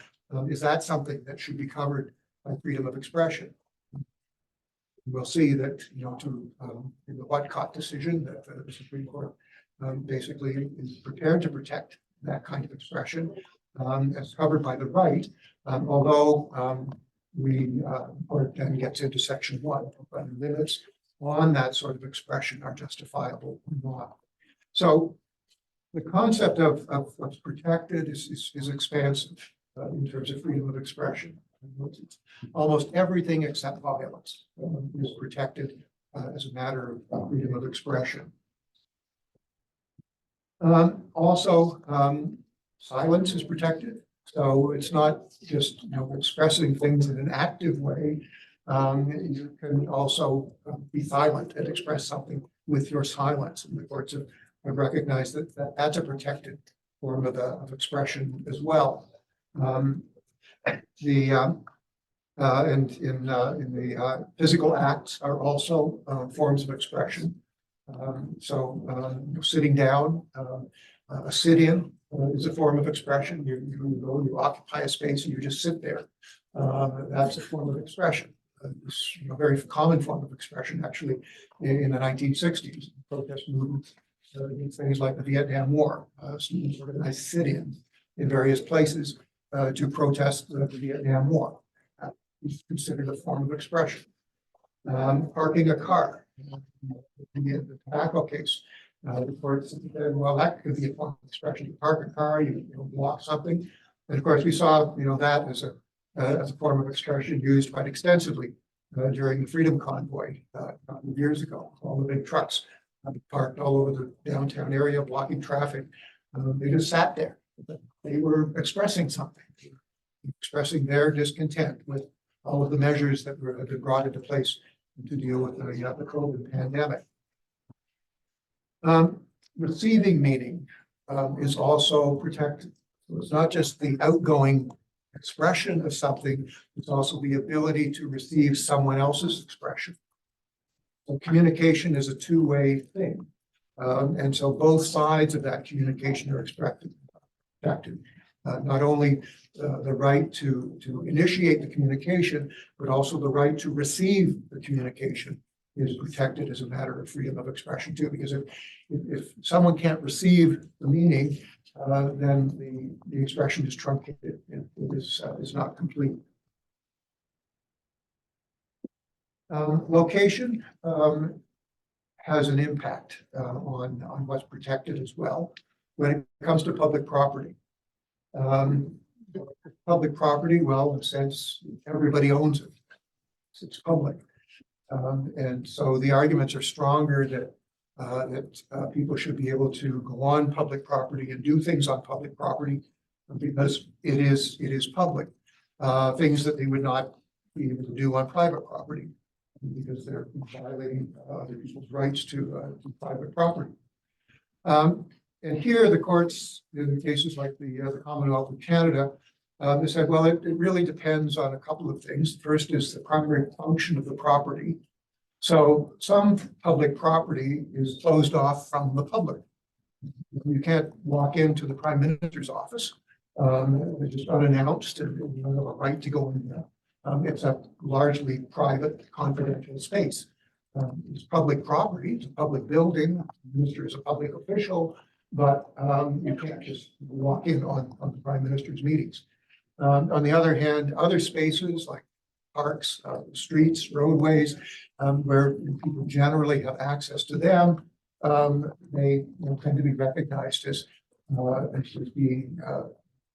Is that something that should be covered by freedom of expression? We'll see that, in the Whatcott decision, that the Supreme Court basically is prepared to protect that kind of expression as covered by the right, although or then gets into section 1, but limits on that sort of expression are justifiable or not. So the concept of what's protected is expansive in terms of freedom of expression. Almost everything except violence is protected as a matter of freedom of expression. Also, silence is protected. So it's not just expressing things in an active way. You can also be silent and express something with your silence. And the courts have recognized that that's a protected form of expression as well. And in the physical acts are also forms of expression. Sitting down, a sit-in is a form of expression. You occupy a space and you just sit there. That's a form of expression. It's a very common form of expression, actually, in the 1960s. Protest movements, things like the Vietnam War. Students organized sit-ins in various places to protest the Vietnam War. It's considered a form of expression. Parking a car. In the tobacco case, The court said, well, that could be a form of expression. You park a car, you know, block something. And of course, we saw, you know, that as a form of expression used quite extensively during the Freedom Convoy a couple of years ago. All the big trucks parked all over the downtown area, blocking traffic. They just sat there. They were expressing something, expressing their discontent with all of the measures that have been brought into place to deal with the COVID pandemic. Receiving meaning is also protected. So it's not just the outgoing expression of something, it's also the ability to receive someone else's expression. So communication is a two-way thing. And so both sides of that communication are protected. Not only the right to initiate the communication, but also the right to receive the communication is protected as a matter of freedom of expression too. Because if someone can't receive the meaning, then the expression is truncated and it is not complete. Location has an impact on what's protected as well when it comes to public property. Public property, well, in a sense, everybody owns it. It's public. And so the arguments are stronger that people should be able to go on public property and do things on public property because it is public. Things that they would not be able to do on private property because they're violating other people's rights to private property. And here the courts, in cases like the Commonwealth of Canada, they said, well, it really depends on a couple of things. First is the primary function of the property. So some public property is closed off from the public. You can't walk into the Prime Minister's office. It's just unannounced and you don't have a right to go in there. It's a largely private, confidential space. It's public property, it's a public building, the minister is a public official, but you can't just walk in on the Prime Minister's meetings. On the other hand, other spaces like parks, streets, roadways, where people generally have access to them, they tend to be recognized as being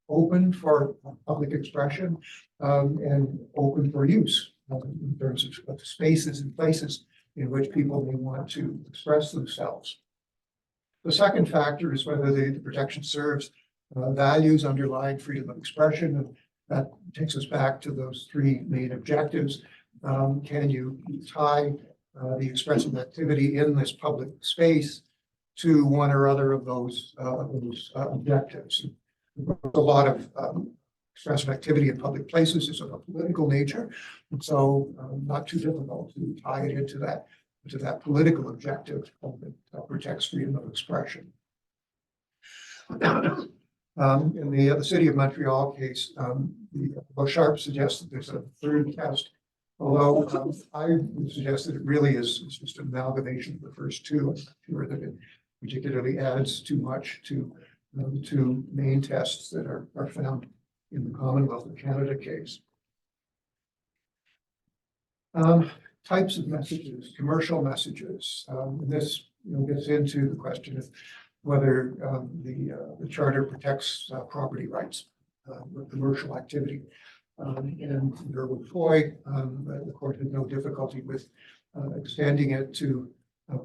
open for public expression and open for use in terms of spaces and places in which people may want to express themselves. The second factor is whether the protection serves values underlying freedom of expression. And that takes us back to those three main objectives. Can you tie the expressive activity in this public space to one or other of those objectives? A lot of expressive activity in public places is of a political nature, and so not too difficult to tie it into that political objective that protects freedom of expression. In the City of Montreal case, Beauchamp suggests that there's a third test, although I would suggest that it really is just an amalgamation of the first two. I'm not sure that it particularly adds too much to the two main tests that are found in the Commonwealth of Canada case. Types of messages, commercial messages. This gets into the question of whether the charter protects property rights or commercial activity. And under Foy, the court had no difficulty with extending it to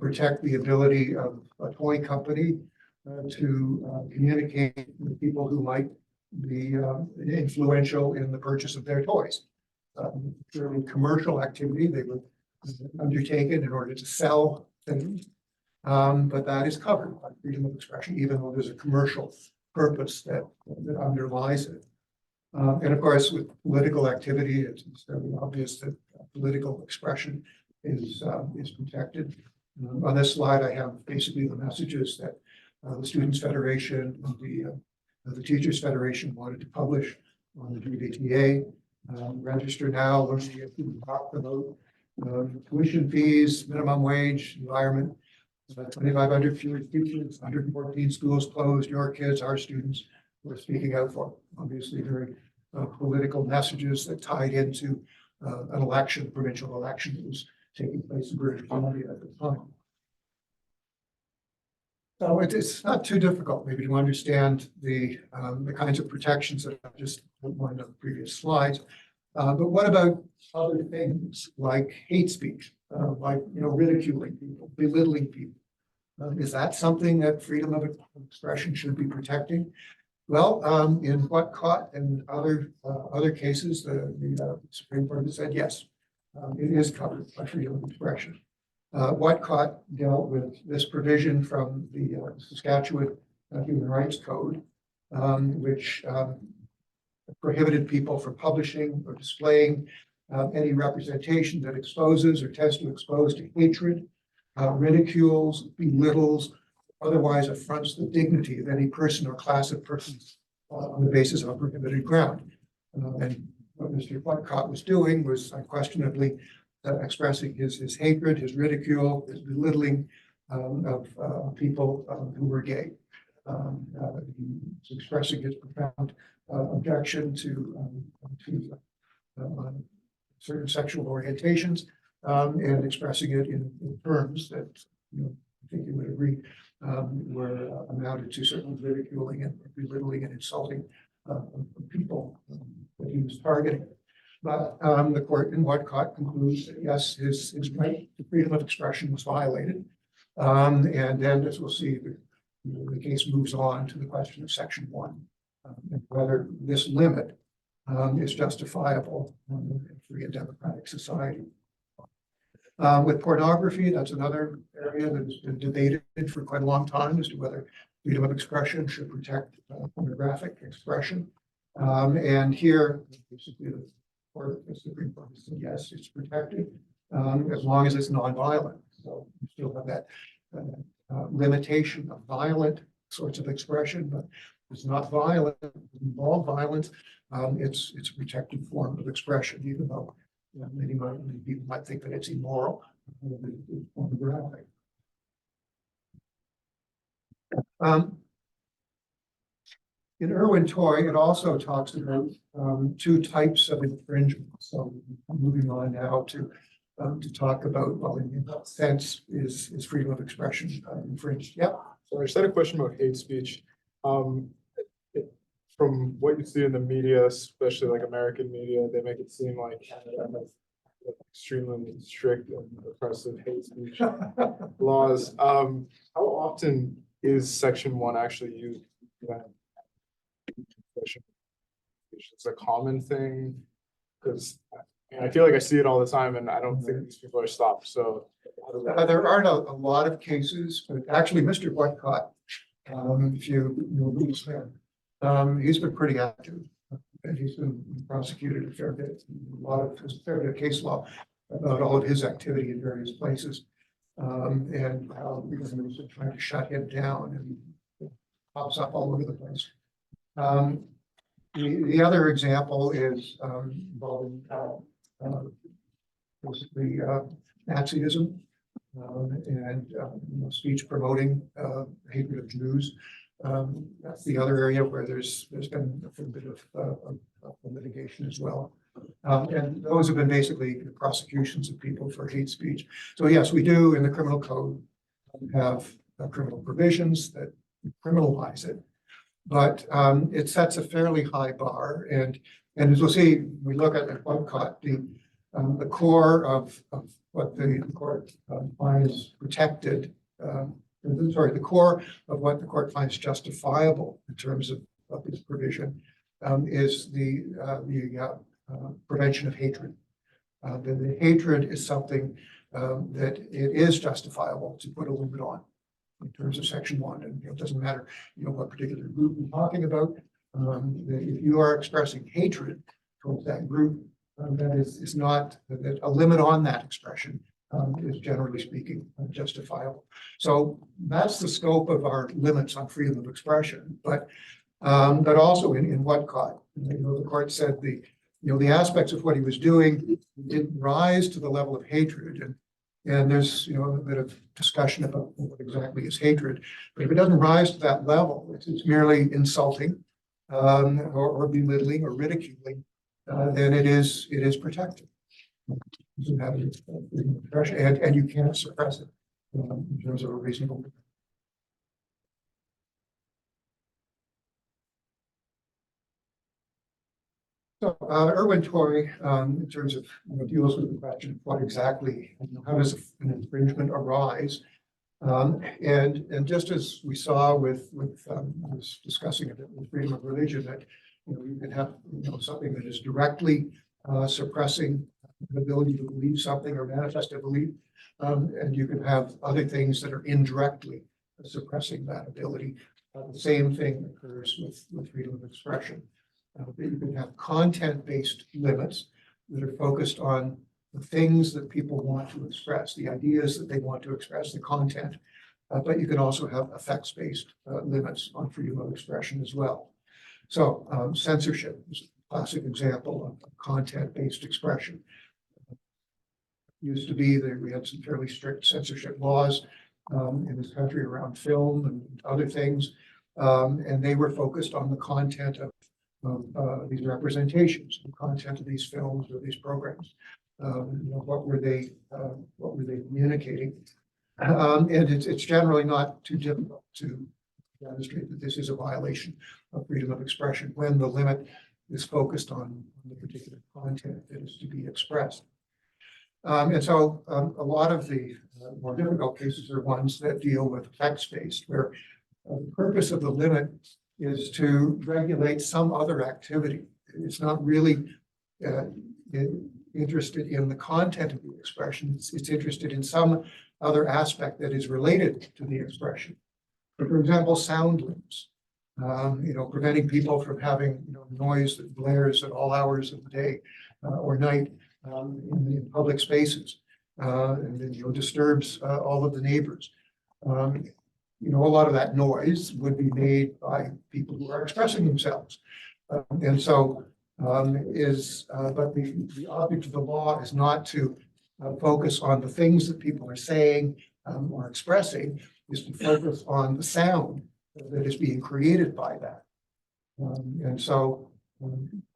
protect the ability of a toy company to communicate with people who might be influential in the purchase of their toys. Purely commercial activity, they were undertaken in order to sell things, but that is covered by freedom of expression, even though there's a commercial purpose that underlies it. And of course, with political activity, it's very obvious that political expression is protected. On this slide, I have basically the messages that the Students' Federation and the Teachers' Federation wanted to publish on the GBTA. Register now, learn to get people talk about tuition fees, minimum wage, environment, 2,500 fewer teachers, 114 schools closed, your kids, our students were speaking out for obviously very political messages that tied into an election, provincial election that was taking place in British Columbia at the time. So it's not too difficult maybe to understand the kinds of protections that I just outlined on the previous slides. But what about other things like hate speech, like, ridiculing people, belittling people? Is that something that freedom of expression should be protecting? Well, in Whatcott and other cases, the Supreme Court has said, yes, it is covered by freedom of expression. Whatcott dealt with this provision from the Saskatchewan Human Rights Code, which prohibited people from publishing or displaying any representation that exposes or tends to expose to hatred, ridicules, belittles, otherwise affronts the dignity of any person or class of persons on the basis of a prohibited ground. And what Mr. Whatcott was doing was unquestionably expressing his hatred, his ridicule, his belittling of people who were gay. He was expressing his profound objection to certain sexual orientations and expressing it in terms that, I think you would agree, were amounted to certainly ridiculing and belittling and insulting people that he was targeting. But the court in Whatcott concludes that yes, his right to freedom of expression was violated. And then, as we'll see, the case moves on to the question of Section 1, and whether this limit is justifiable in a free and democratic society. With pornography, that's another area that has been debated for quite a long time as to whether freedom of expression should protect pornographic expression. And here, basically, the Supreme Court said, yes, it's protected as long as it's nonviolent. So you still have that limitation of violent sorts of expression, but it's not violent, it doesn't involve violence. It's a protected form of expression, even though many people might think that it's immoral, it's pornographic. In Irwin Toy, it also talks about two types of infringement. So moving on now to talk about, well, in what sense is freedom of expression infringed? Yeah. So I just had a question about hate speech. From what you see in the media, especially like American media, they make it seem like Canada has extremely strict and oppressive hate speech laws. How often is Section 1 actually used? It's a common thing, because I feel like I see it all the time and I don't think these people are stopped. So there aren't a lot of cases, but actually Mr. Whatcott, if you know Bruce Mann, he's been pretty active. And he's been prosecuted a fair bit, a fair bit of case law about all of his activity in various places. And how the government is trying to shut him down and pops up all over the place. The other example is involving basically Nazism and speech promoting hatred of Jews. That's the other area where there's been a bit of litigation as well. And those have been basically prosecutions of people for hate speech. So yes, we do in the criminal code have criminal provisions that criminalize it, but it sets a fairly high bar. And as we'll see, we look at Whatcott, the core of what the court finds protected. Sorry, the core of what the court finds justifiable in terms of this provision is the prevention of hatred. The hatred is something that it is justifiable to put a limit on in terms of Section 1, and it doesn't matter what particular group we're talking about. If you are expressing hatred towards that group, that is not that a limit on that expression is generally speaking justifiable. So that's the scope of our limits on freedom of expression. But also in Whatcott, the court said the aspects of what he was doing didn't rise to the level of hatred, and there's a bit of discussion about what exactly is hatred. But if it doesn't rise to that level, it's merely insulting or belittling or ridiculing, then it is protected. And you can't suppress it in terms of a reasonable. So, Erwin Torrey, in terms of, deals with the question of what exactly, how does an infringement arise? And just as we saw I was discussing it with freedom of religion, that, you can have, something that is directly suppressing the ability to believe something or manifest a belief. And you can have other things that are indirectly suppressing that ability. The same thing occurs with freedom of expression. You can have content-based limits that are focused on the things that people want to express, the ideas that they want to express, the content. But you can also have effects-based limits on freedom of expression as well. So censorship is a classic example of content-based expression. Used to be that we had some fairly strict censorship laws in this country around film and other things. And they were focused on the content of these representations, the content of these films or these programs. What were they communicating? And it's generally not too difficult to demonstrate that this is a violation of freedom of expression when the limit is focused on the particular content that is to be expressed. And so a lot of the more difficult cases are ones that deal with effects-based, where the purpose of the limit is to regulate some other activity. It's not really interested in the content of the expression. It's interested in some other aspect that is related to the expression. For example, sound limits, preventing people from having noise that blares at all hours of the day or night in public spaces, and then disturbs all of the neighbors. A lot of that noise would be made by people who are expressing themselves. And so but the object of the law is not to focus on the things that people are saying or expressing, is to focus on the sound that is being created by that. And so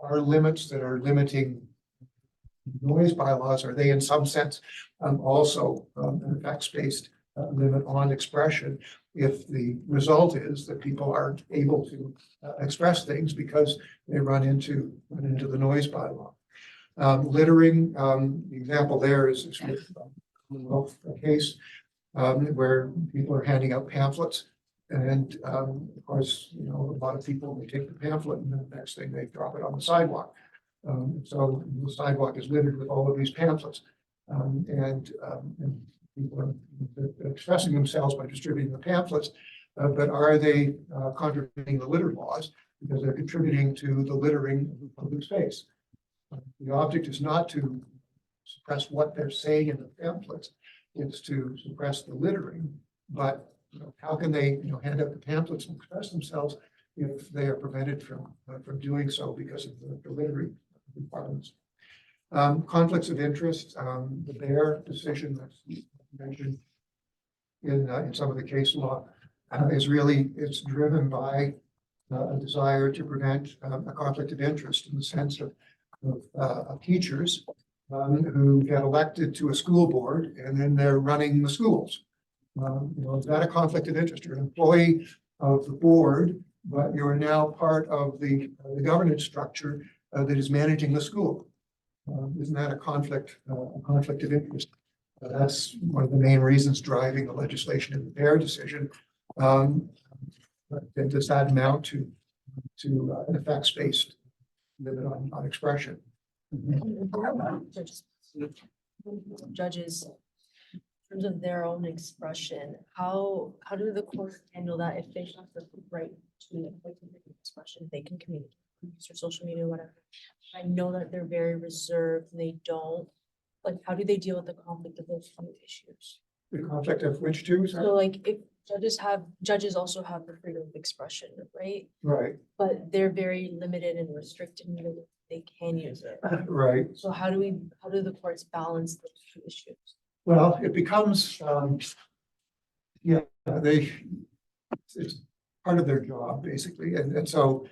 our limits that are limiting noise bylaws, are they in some sense also an effects-based limit on expression if the result is that people aren't able to express things because they run into the noise bylaw. Littering, the example there is a case where people are handing out pamphlets, and of course, a lot of people, they take the pamphlet and the next thing they drop it on the sidewalk. So the sidewalk is littered with all of these pamphlets, and people are expressing themselves by distributing the pamphlets, but are they contravening the litter laws because they're contributing to the littering of the public space? The object is not to suppress what they're saying in the pamphlets, it's to suppress the littering. But how can they hand out the pamphlets and express themselves if they are prevented from doing so because of the littering requirements? Conflicts of interest, the Baer decision that's mentioned in some of the case law it's driven by a desire to prevent a conflict of interest in the sense of teachers who get elected to a school board and then they're running the schools. Is that a conflict of interest? You're an employee of the board, but you're now part of the governance structure that is managing the school. Isn't that a conflict of interest? That's one of the main reasons driving the legislation in the Baer decision. But does that amount to an effects-based limit on expression? Judges, in terms of their own expression, how do the courts handle that if they have the right to expression? They can communicate through social media, whatever. I know that they're very reserved and they don't. Like, how do they deal with the conflict of those two issues? The conflict of which two? So like if judges also have the freedom of expression, right? Right, But they're very limited and restricted in the way they can use it. right. So how do the courts balance those two issues? Well, it becomes, it's part of their job, basically. And so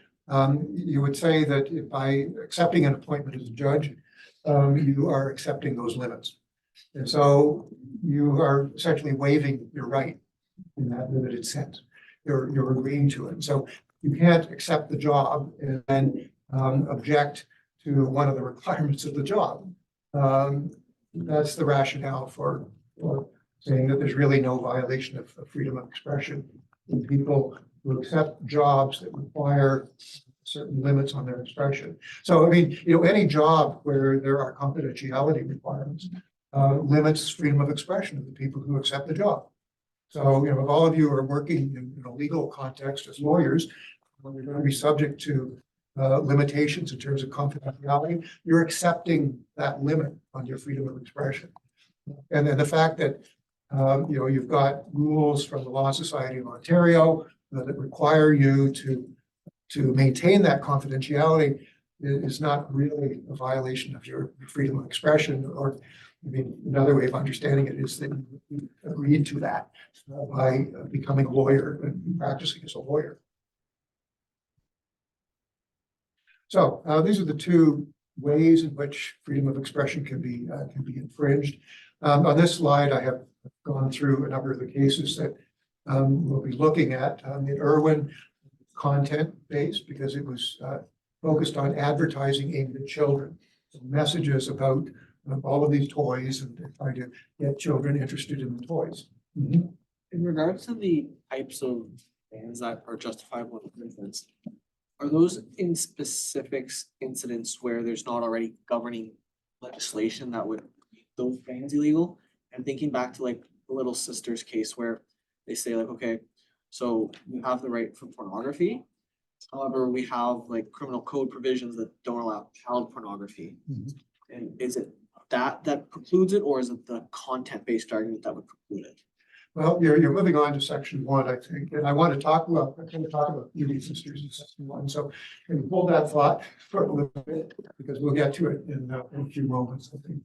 you would say that by accepting an appointment as a judge, you are accepting those limits. And so you are essentially waiving your right in that limited sense. You're agreeing to it. So you can't accept the job and then object to one of the requirements of the job. That's the rationale for saying that there's really no violation of freedom of expression. In people who accept jobs that require certain limits on their expression. So, I mean, any job where there are confidentiality requirements limits freedom of expression of the people who accept the job. So, if all of you are working in a legal context as lawyers, you're going to be subject to limitations in terms of confidentiality. You're accepting that limit on your freedom of expression. And then the fact that, you've got rules from the Law Society of Ontario that require you to maintain that confidentiality is not really a violation of your freedom of expression. Or, I mean, another way of understanding it is that you agreed to that by becoming a lawyer and practicing as a lawyer. So these are the two ways in which freedom of expression can be infringed. On this slide, I have gone through a number of the cases that we'll be looking at. In Irwin, content-based, because it was focused on advertising aimed at children. So messages about all of these toys and trying to get children interested in the toys. In regards to the types of bans that are justifiable infringements, are those in specific incidents where there's not already governing legislation that would make those bans illegal? And thinking back to like the Little Sisters case where they say like, okay, so you have the right for pornography. However, we have like criminal code provisions that don't allow child pornography. Mhm. And is it that precludes it, or is it the content-based argument that would preclude it? Well, you're moving on to section 1, I think, and I want to talk about, Little Sisters in section 1. So can you hold that thought for a little bit, because we'll get to it in a few moments, I think.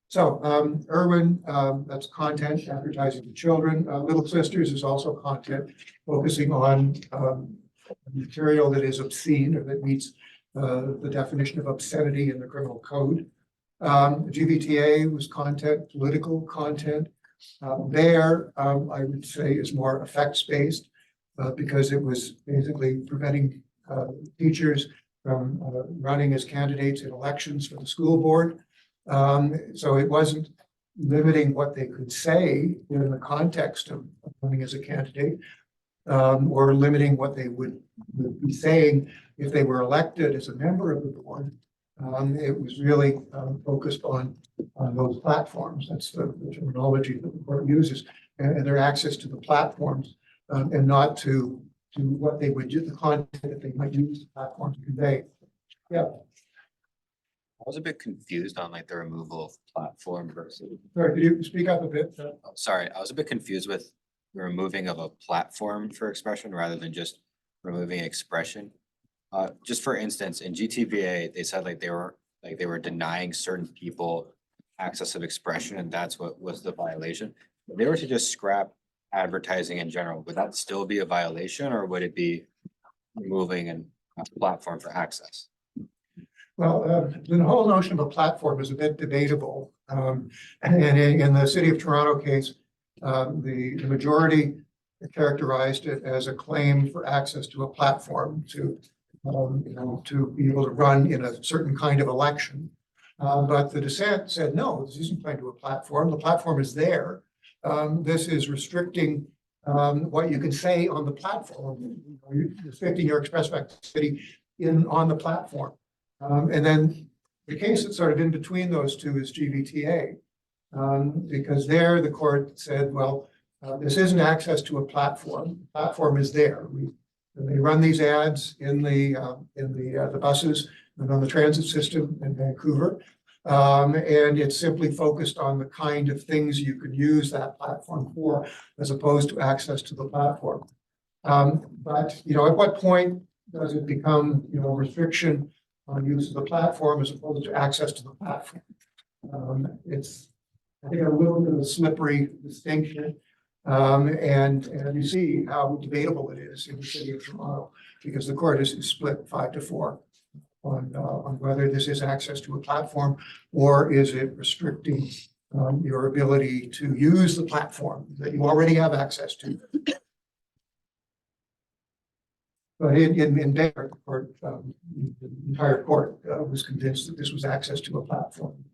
So Irwin, that's content, advertising to children. Little Sisters is also content focusing on material that is obscene or that meets the definition of obscenity in the criminal code. GVTA was content, political content. There, I would say is more effects-based because it was basically preventing teachers from running as candidates in elections for the school board. So it wasn't limiting what they could say in the context of running as a candidate, or limiting what they would be saying if they were elected as a member of the board. It was really focused on those platforms. That's the terminology that the court uses, and their access to the platforms, and not to what they would do, the content that they might use the platform to convey. Yeah. I was a bit confused on like the removal of platform versus, Sorry, could you speak up a bit? sorry, I was a bit confused with the removing of a platform for expression rather than just removing expression. Just for instance, in GTVA, they said they were denying certain people access of expression, and that's what was the violation. If they were to just scrap advertising in general, would that still be a violation, or would it be removing a platform for access? Well, the whole notion of a platform is a bit debatable. And in the City of Toronto case, the majority characterized it as a claim for access to a platform to be able to run in a certain kind of election. But the dissent said, no, this isn't playing to a platform. The platform is there. This is restricting what you can say on the platform. You're restricting your expressive activity on the platform. And then the case that's sort of in between those two is GVTA. Because there the court said, well, this isn't access to a platform. The platform is there. They run these ads in the buses and on the transit system in Vancouver. And it's simply focused on the kind of things you could use that platform for, as opposed to access to the platform. But at what point does it become a restriction on use of the platform as opposed to access to the platform? It's, I think, a little bit of a slippery distinction. And you see how debatable it is in the City of Toronto, because the court is split 5-4 on whether this is access to a platform or is it restricting your ability to use the platform that you already have access to. But in Denver, the court, the entire court was convinced that this was access to a platform.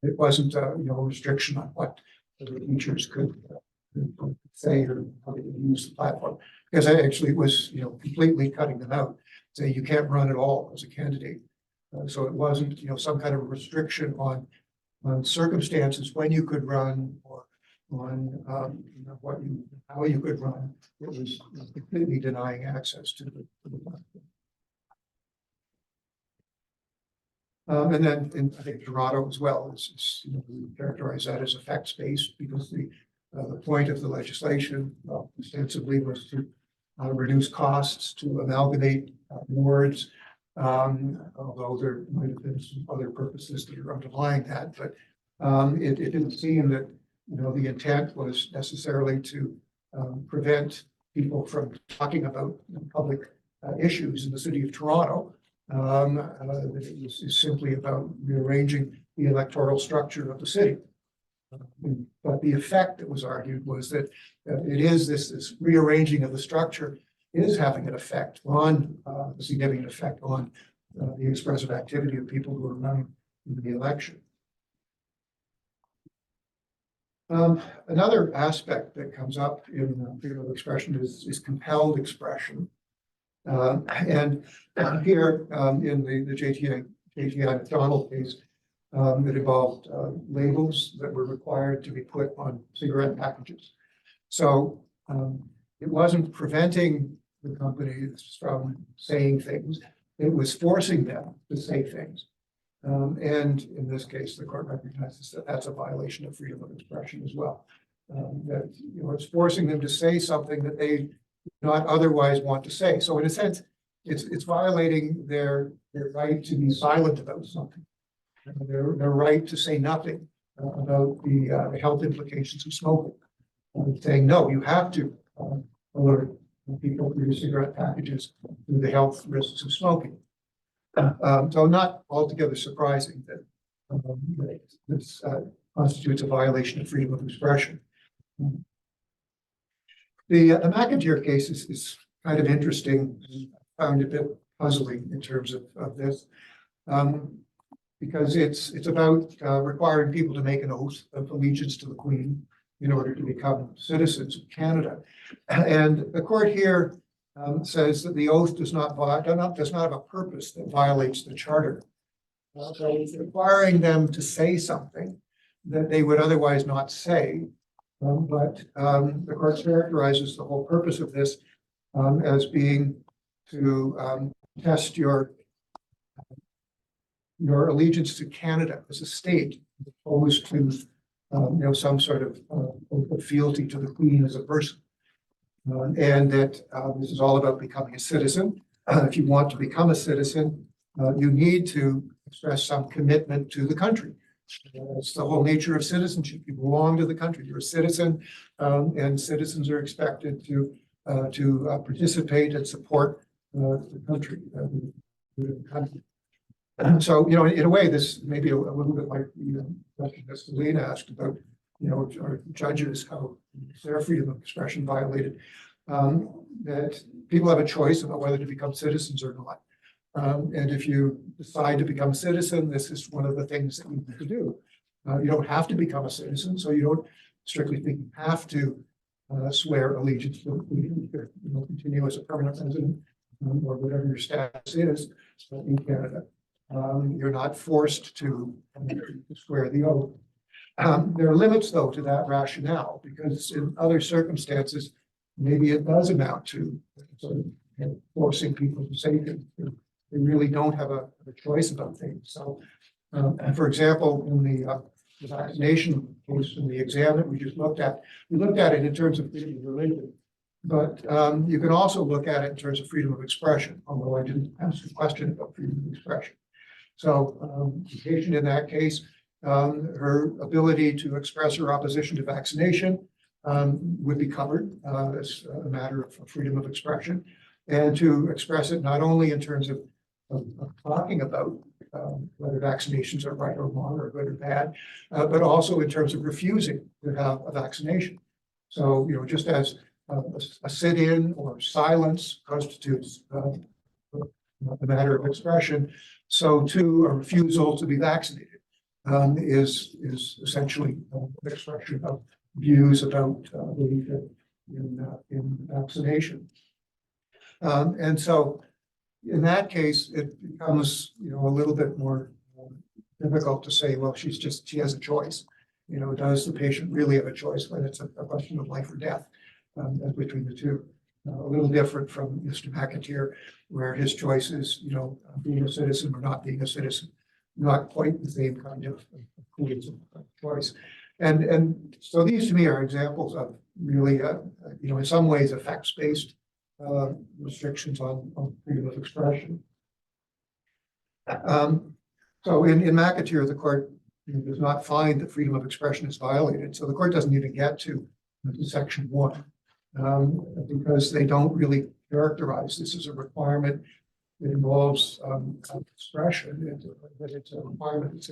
It wasn't, a restriction on what the teachers could say or how they could use the platform. Because actually it was, completely cutting them out. Say you can't run at all as a candidate. So it wasn't, some kind of restriction on circumstances when you could run or on, how you could run. It was completely denying access to the platform. And then I think Toronto as well is we characterize that as effects-based because the point of the legislation ostensibly was to reduce costs, to amalgamate wards. Although there might have been some other purposes that are underlying that, but it didn't seem that the intent was necessarily to prevent people from talking about public issues in the city of Toronto. It was simply about rearranging the electoral structure of the city. But the effect that was argued was that it is this rearranging of the structure is having an effect on a significant effect on the expressive activity of people who are running in the election. Another aspect that comes up in freedom of expression is compelled expression. And here in the JTI McDonald case, it involved labels that were required to be put on cigarette packages. So it wasn't preventing the companies from saying things, it was forcing them to say things. And in this case, the court recognizes that that's a violation of freedom of expression as well. That it's forcing them to say something that they not otherwise want to say. So in a sense, it's violating their right to be silent about something. Their right to say nothing about the health implications of smoking. Saying, no, you have to alert people through cigarette packages to the health risks of smoking. So not altogether surprising that this constitutes a violation of freedom of expression. The McIntyre case is kind of interesting. I found it a bit puzzling in terms of this. Because it's about requiring people to make an oath of allegiance to the Queen in order to become citizens of Canada. And the court here says that the oath does not have a purpose that violates the Charter. So it's requiring them to say something that they would otherwise not say. But the court characterizes the whole purpose of this as being to test your allegiance to Canada as a state, as opposed to some sort of fealty to the Queen as a person. And that this is all about becoming a citizen. If you want to become a citizen, you need to express some commitment to the country. It's the whole nature of citizenship. You belong to the country. You're a citizen, and citizens are expected to participate and support the country. So, in a way, this may be a little bit like the question that Celine asked about, our judges, how their freedom of expression violated, that people have a choice about whether to become citizens or not. And if you decide to become a citizen, this is one of the things that you need to do. You don't have to become a citizen, so you don't, strictly speaking, have to swear allegiance to the Queen. You can continue as a permanent resident or whatever your status is in Canada. You're not forced to swear the oath. There are limits, though, to that rationale, because in other circumstances, maybe it does amount to sort of forcing people to say things. They really don't have a choice about things. So, for example, in the vaccination case in the exam that we just looked at, we looked at it in terms of freedom of religion. But you can also look at it in terms of freedom of expression, although I didn't ask a question about freedom of expression. So the patient in that case, her ability to express her opposition to vaccination would be covered as a matter of freedom of expression, and to express it not only in terms of talking about whether vaccinations are right or wrong or good or bad, but also in terms of refusing to have a vaccination. So, just as a sit-in or silence constitutes a matter of expression. So too, a refusal to be vaccinated is essentially an expression of views about belief in vaccination. And so in that case, it becomes, a little bit more difficult to say, well, she has a choice. Does the patient really have a choice when it's a question of life or death between the two? A little different from Mr. McAteer, where his choice is, being a citizen or not being a citizen, not quite the same kind of choice. And so these to me are examples of really, in some ways, effects-based restrictions on freedom of expression. So in McAteer, the court does not find that freedom of expression is violated. So the court doesn't even get to section 1 because they don't really characterize this as a requirement that involves expression. That it's a requirement that's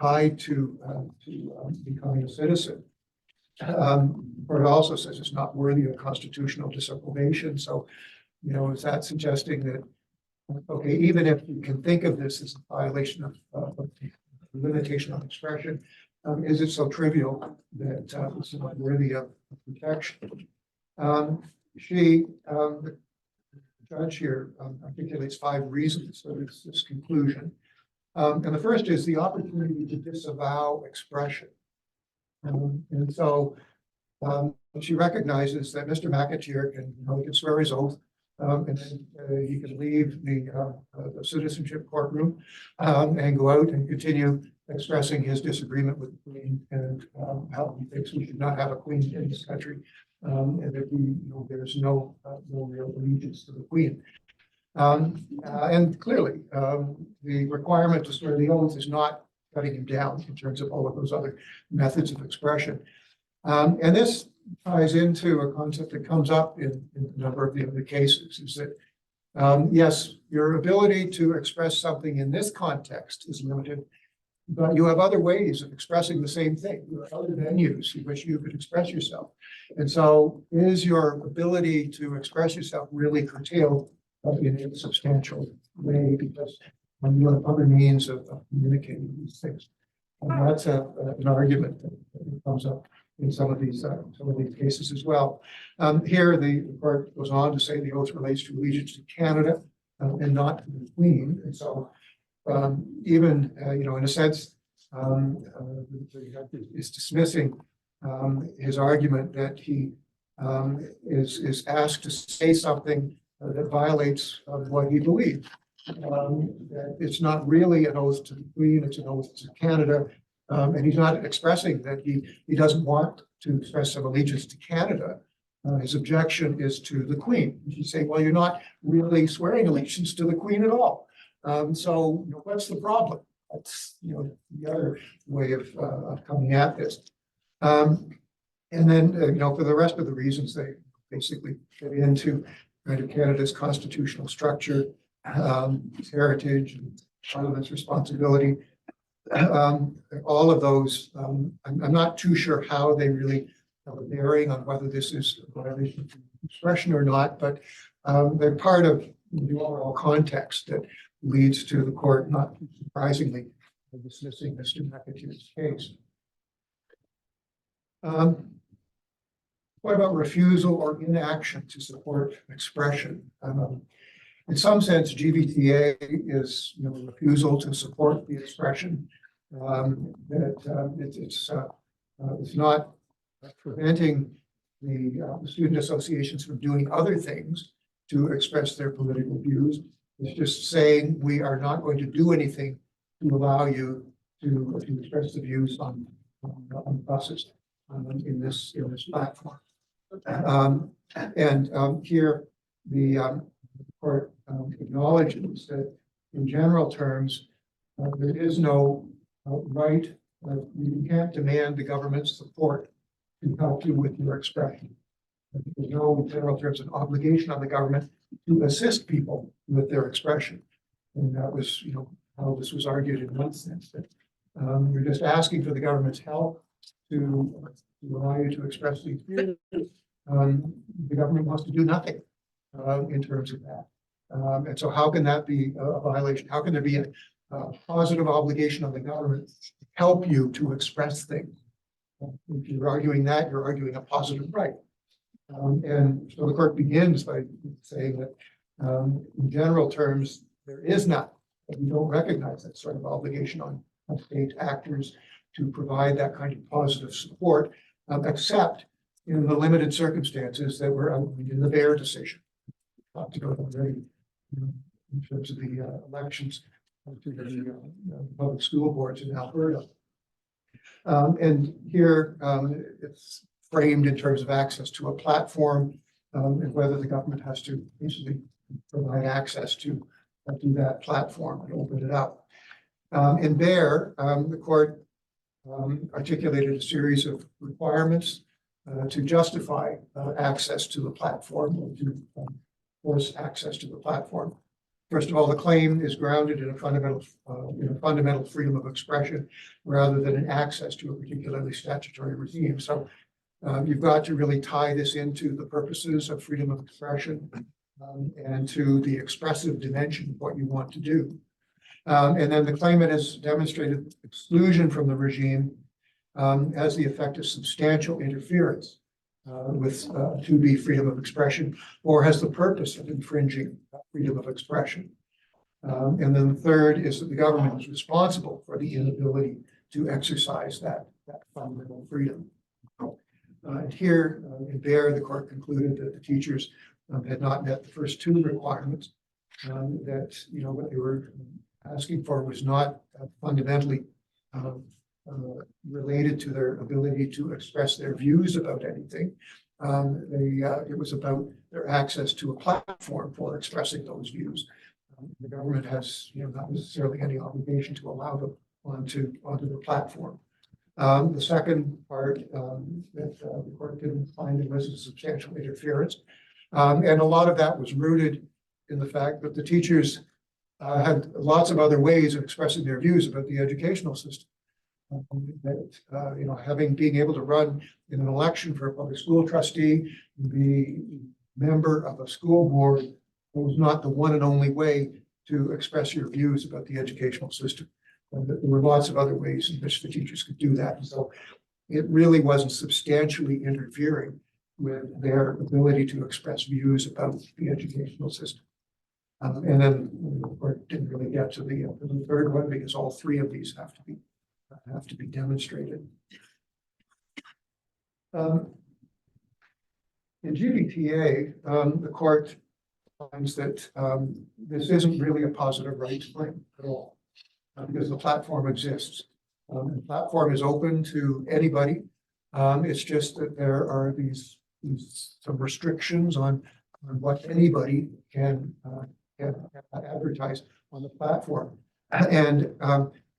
tied to becoming a citizen. The court also says it's not worthy of constitutional disapprobation. So, is that suggesting that, okay, even if you can think of this as a violation of limitation on expression, is it so trivial that it's not worthy of protection? The judge here articulates 5 reasons for this conclusion. And the first is the opportunity to disavow expression. And so she recognizes that Mr. McAteer can swear his oath, and then he can leave the citizenship courtroom and go out and continue expressing his disagreement with the Queen and how he thinks we should not have a Queen in this country, and that there's no real allegiance to the Queen. And clearly, the requirement to swear the oath is not cutting him down in terms of all of those other methods of expression. And this ties into a concept that comes up in a number of the other cases, is that, yes, your ability to express something in this context is limited, but you have other ways of expressing the same thing. There are other venues in which you could express yourself. And so is your ability to express yourself really curtailed in a substantial way, because you have other means of communicating these things? And that's an argument that comes up in some of these cases as well. Here, the court goes on to say the oath relates to allegiance to Canada and not to the Queen. And so even, in a sense, the judge is dismissing his argument that he is asked to say something that violates what he believes. That it's not really an oath to the Queen, it's an oath to Canada. And he's not expressing that he doesn't want to express some allegiance to Canada. His objection is to the Queen. You say, well, you're not really swearing allegiance to the Queen at all. So what's the problem? That's the other way of coming at this. And then for the rest of the reasons, they basically get into kind of Canada's constitutional structure, its heritage, and Parliament's responsibility. All of those, I'm not too sure how they really have a bearing on whether this is a violation of expression or not, but they're part of the overall context that leads to the court, not surprisingly, dismissing Mr. McAteer's case. What about refusal or inaction to support expression? In some sense, GVTA is a refusal to support the expression. It's not preventing the student associations from doing other things to express their political views. It's just saying we are not going to do anything to allow you to express the views on buses in this platform. Here the court acknowledges that in general terms there is no right. You can't demand the government's support to help you with your expression. There's no, in general terms, an obligation on the government to assist people with their expression. And that was, how this was argued in one sense, that you're just asking for the government's help to allow you to express these views. the government wants to do nothing in terms of that. And so how can that be a violation? How can there be a positive obligation on the government to help you to express things? If you're arguing that, you're arguing a positive right. And so the court begins by saying that in general terms, there is none. That we don't recognize that sort of obligation on state actors to provide that kind of positive support, except in the limited circumstances that were outlined in the Bear decision. Talked about already, in terms of the elections to the public school boards in Alberta. And here it's framed in terms of access to a platform and whether the government has to basically provide access to that platform and open it up. In Bear, the court articulated a series of requirements to justify access to the platform or to force access to the platform. First of all, the claim is grounded in a fundamental freedom of expression rather than an access to a particularly statutory regime. So you've got to really tie this into the purposes of freedom of expression and to the expressive dimension of what you want to do. And then the claimant has demonstrated exclusion from the regime as the effect of substantial interference with 2B freedom of expression, or has the purpose of infringing freedom of expression. And then the third is that the government is responsible for the inability to exercise that fundamental freedom. And here in Bear, the court concluded that the teachers had not met the first two requirements, that what they were asking for was not fundamentally related to their ability to express their views about anything. It was about their access to a platform for expressing those views. The government has not necessarily any obligation to allow them onto the platform. The second part that the court didn't find was a substantial interference. And a lot of that was rooted in the fact that the teachers had lots of other ways of expressing their views about the educational system. Being able to run in an election for a public school trustee, be member of a school board was not the one and only way to express your views about the educational system. There were lots of other ways in which the teachers could do that. And so it really wasn't substantially interfering with their ability to express views about the educational system. And then the court didn't really get to the third one because all three of these have to be demonstrated. In GBTA, the court finds that this isn't really a positive rights claim at all, because the platform exists. The platform is open to anybody. It's just that there are some restrictions on what anybody can advertise on the platform. And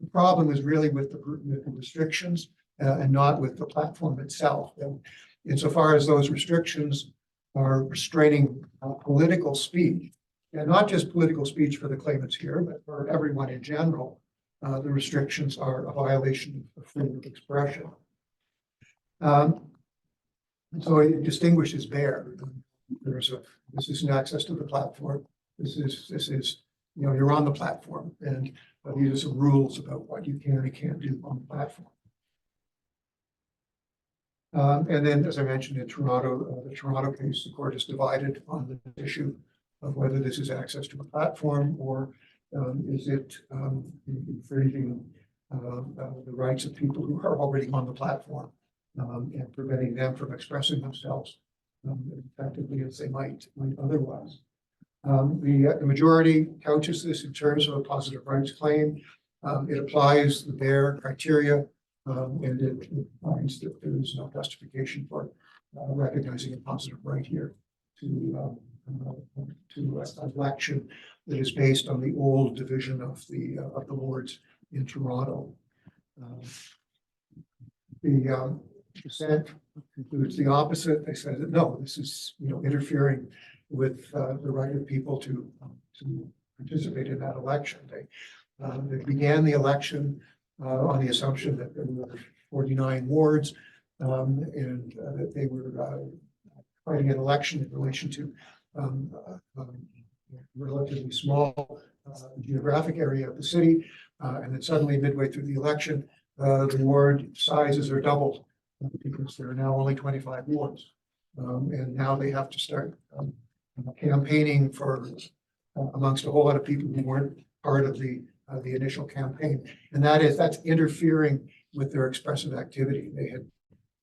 the problem is really with the restrictions and not with the platform itself. And insofar as those restrictions are restraining political speech, and not just political speech for the claimants here, but for everyone in general, the restrictions are a violation of freedom of expression. So it distinguishes Bear. This is an access to the platform. This is you're on the platform, and these are some rules about what you can and can't do on the platform. And then, as I mentioned in Toronto, the Toronto case, the court is divided on the issue of whether this is access to a platform or is it infringing the rights of people who are already on the platform and preventing them from expressing themselves effectively as they might otherwise. The majority couches this in terms of a positive rights claim. It applies the Bear criteria, and it finds that there is no justification for recognizing a positive right here to an election that is based on the old division of the Lords in Toronto. The dissent concludes the opposite. They said that no, this is interfering with the right of people to participate in that election. They began the election on the assumption that there were 49 wards and that they were fighting an election in relation to relatively small geographic area of the city. And then suddenly midway through the election, the ward sizes are doubled because there are now only 25 wards. And now they have to start campaigning for amongst a whole lot of people who weren't part of the initial campaign. And that's interfering with their expressive activity. They had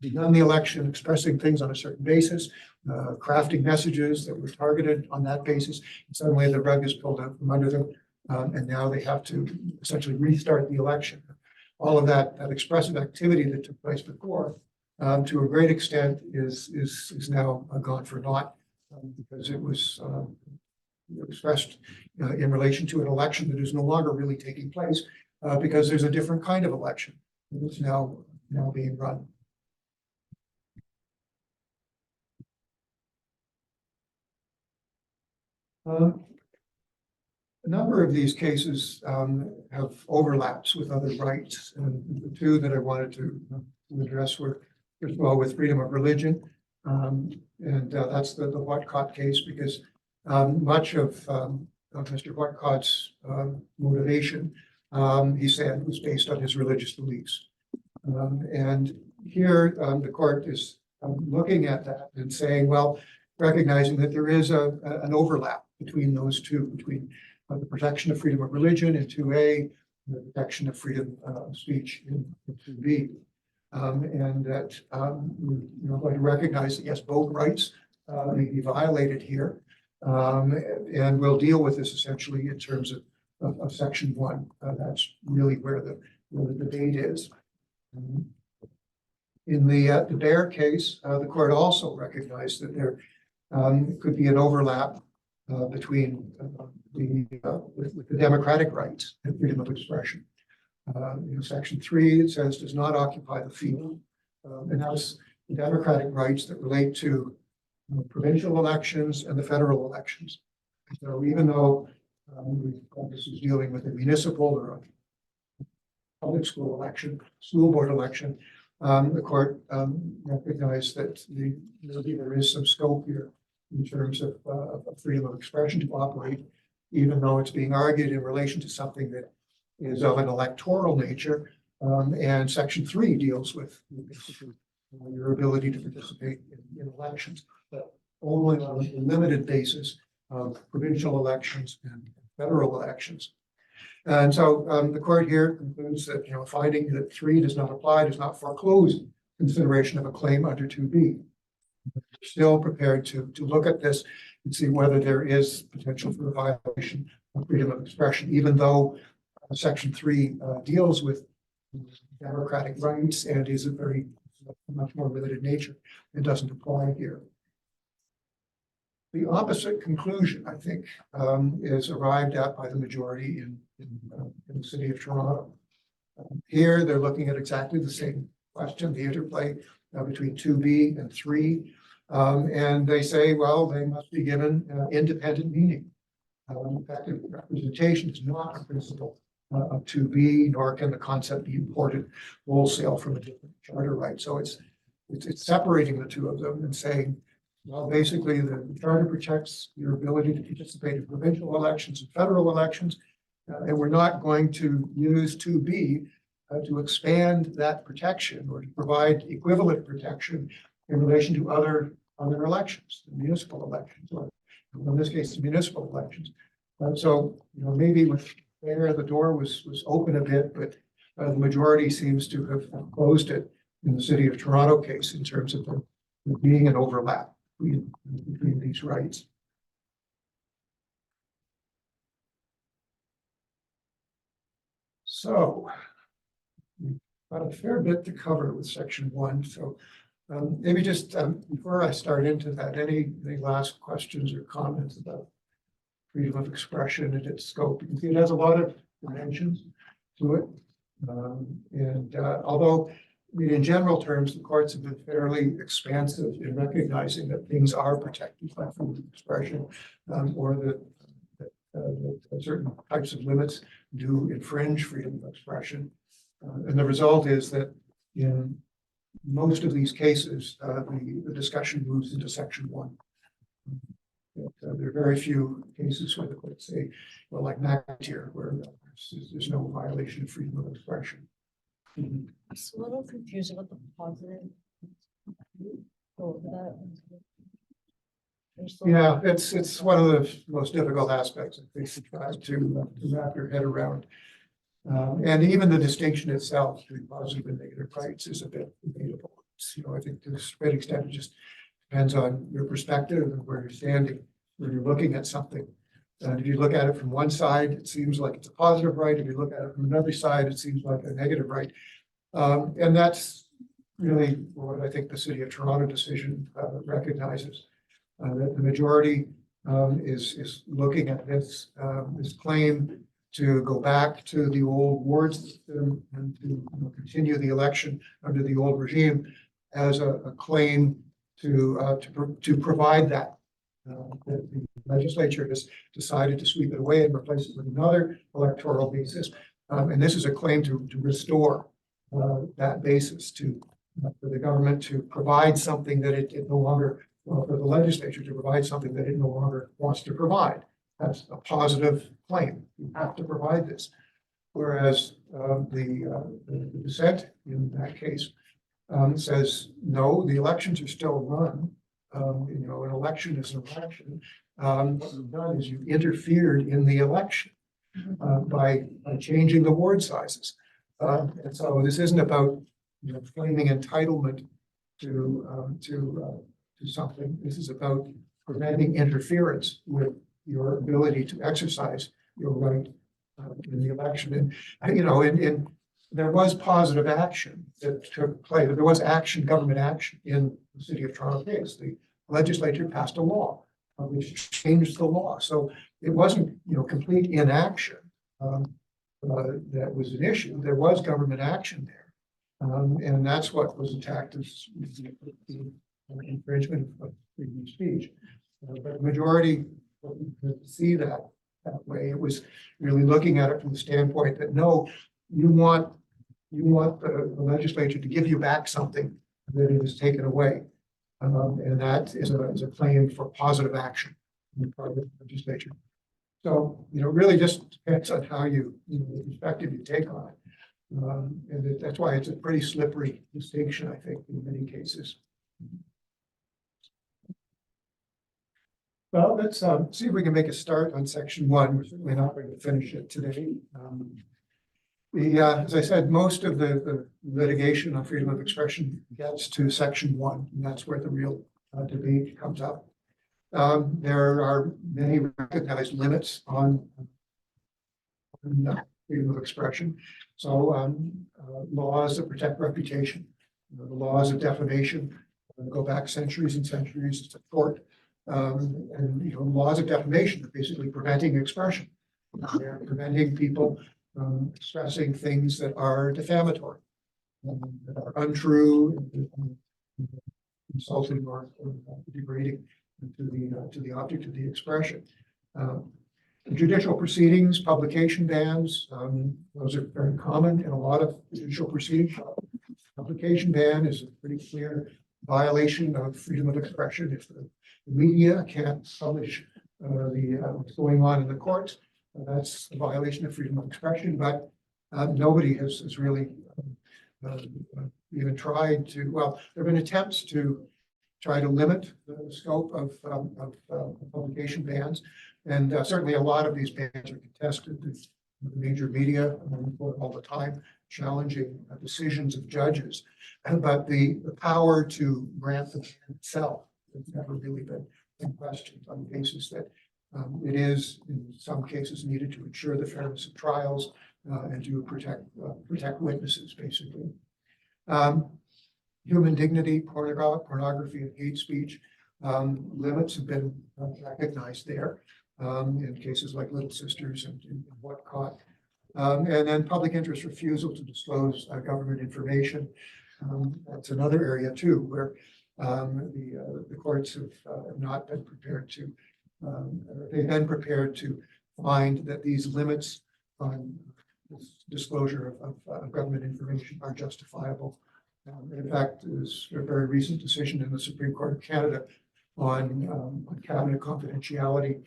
begun the election expressing things on a certain basis, crafting messages that were targeted on that basis. And suddenly the rug is pulled out from under them. And now they have to essentially restart the election. All of that expressive activity that took place before, to a great extent, is now gone for naught, because it was expressed in relation to an election that is no longer really taking place, because there's a different kind of election that's now being run. A number of these cases have overlaps with other rights, and the two that I wanted to address were, first of all, with freedom of religion, and that's the Whatcott case, because much of Mr. Whatcott's motivation, he said, was based on his religious beliefs. And here the court is looking at that and saying, well, recognizing that there is an overlap between those two, between the protection of freedom of religion in 2A, the protection of freedom of speech in 2B. And that we're going to recognize that, yes, both rights may be violated here. And we'll deal with this essentially in terms of section 1. That's really where the debate is. In the Bear case, the court also recognized that there could be an overlap between with the democratic rights and freedom of expression. In section 3, it says does not occupy the field, and that's the democratic rights that relate to provincial elections and the federal elections. So even though this is dealing with a municipal or a public school election, school board election, the court recognized that there is some scope here in terms of freedom of expression to operate, even though it's being argued in relation to something that is of an electoral nature. And section 3 deals with your ability to participate in elections, but only on a limited basis of provincial elections and federal elections. And so the court here concludes that, finding that 3 does not apply, does not foreclose consideration of a claim under 2B. We're still prepared to look at this and see whether there is potential for a violation of freedom of expression, even though section 3 deals with democratic rights and is a much more limited nature. It doesn't apply here. The opposite conclusion, I think, is arrived at by the majority in the city of Toronto. Here, they're looking at exactly the same question, the interplay between 2B and 3. And they say, well, they must be given independent meaning. Effective representation is not a principle of 2B, nor can the concept be imported wholesale from a different charter right. So it's separating the two of them and saying, well, basically the charter protects your ability to participate in provincial elections and federal elections, and we're not going to use 2B to expand that protection or to provide equivalent protection in relation to other elections, the municipal elections, or in this case, the municipal elections. So, maybe with there, the door was open a bit, but the majority seems to have closed it in the city of Toronto case in terms of there being an overlap between these rights. So we've got a fair bit to cover with section 1. So maybe just before I start into that, any last questions or comments about freedom of expression and its scope? You can see it has a lot of dimensions to it. Although in general terms, the courts have been fairly expansive in recognizing that things are protected by freedom of expression, or that certain types of limits do infringe freedom of expression. And the result is that in most of these cases, the discussion moves into section 1. There are very few cases where the courts say, well, like McAteer, where there's no violation of freedom of expression. I'm just a little confused about the positive. Go over that. There's so- Yeah, it's one of the most difficult aspects, I think, to try to wrap your head around. And even the distinction itself between positive and negative rights is a bit debatable. I think to a great extent, it just depends on your perspective and where you're standing, when you're looking at something. And if you look at it from one side, it seems like it's a positive right. If you look at it from another side, it seems like a negative right. And that's really what I think the City of Toronto decision recognizes. That the majority is looking at this claim to go back to the old ward system and to continue the election under the old regime as a claim to provide that. The legislature has decided to sweep it away and replace it with another electoral basis. And this is a claim to restore that basis for the government to provide something that it no longer, well, for the legislature to provide something that it no longer wants to provide. That's a positive claim. You have to provide this. Whereas the dissent in that case says, no, the elections are still run. An election is an election. What you've done is you've interfered in the election by changing the ward sizes. And so this isn't about claiming entitlement to something. This is about preventing interference with your ability to exercise your right in the election. And there was positive action that took place. There was government action in the City of Toronto case. The legislature passed a law which changed the law. So it wasn't, complete inaction that was an issue. There was government action there. And that's what was attacked as the infringement of freedom of speech. But the majority didn't see that way. It was really looking at it from the standpoint that, no, you want the legislature to give you back something that it has taken away. And that is a claim for positive action on the part of the legislature. So, really just depends on how the perspective you take on it. And that's why it's a pretty slippery distinction, I think, in many cases. Well, let's see if we can make a start on section 1. We're certainly not going to finish it today. As I said, most of the litigation on freedom of expression gets to section 1, and that's where the real debate comes up. There are many recognized limits on freedom of expression. So laws that protect reputation, the laws of defamation go back centuries and centuries to court. And laws of defamation are basically preventing expression. They're preventing people from expressing things that are defamatory, that are untrue, insulting or degrading to the object of the expression. Judicial proceedings, publication bans, those are very common in a lot of judicial proceedings. Publication ban is a pretty clear violation of freedom of expression. If the media can't publish what's going on in the courts, that's a violation of freedom of expression. But nobody has really even tried to. Well, there have been attempts to try to limit the scope of publication bans, and certainly a lot of these bans are contested. The major media report all the time challenging decisions of judges, but the power to grant the ban itself has never really been questioned on the basis that it is in some cases needed to ensure the fairness of trials and to protect witnesses, basically. Human dignity, pornography, and hate speech limits have been recognized there in cases like Little Sisters and Whatcott. And then public interest refusal to disclose government information. That's another area too, where the courts have not been prepared to, they've been prepared to find that these limits on disclosure of government information are justifiable. In fact, there's a very recent decision in the Supreme Court of Canada on cabinet confidentiality,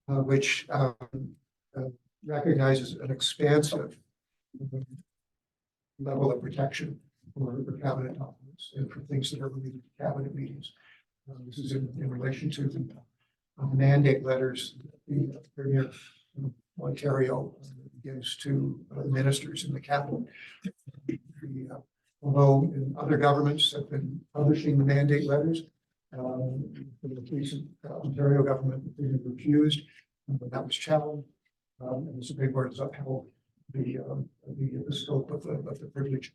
which recognizes an expansive level of protection for cabinet documents and for things that are related to cabinet meetings. This is in relation to the mandate letters the Premier of Ontario gives to ministers in the cabinet. Although in other governments have been publishing the mandate letters, for the recent Ontario government, they have refused, that was challenged, and the Supreme Court has upheld the scope of the privilege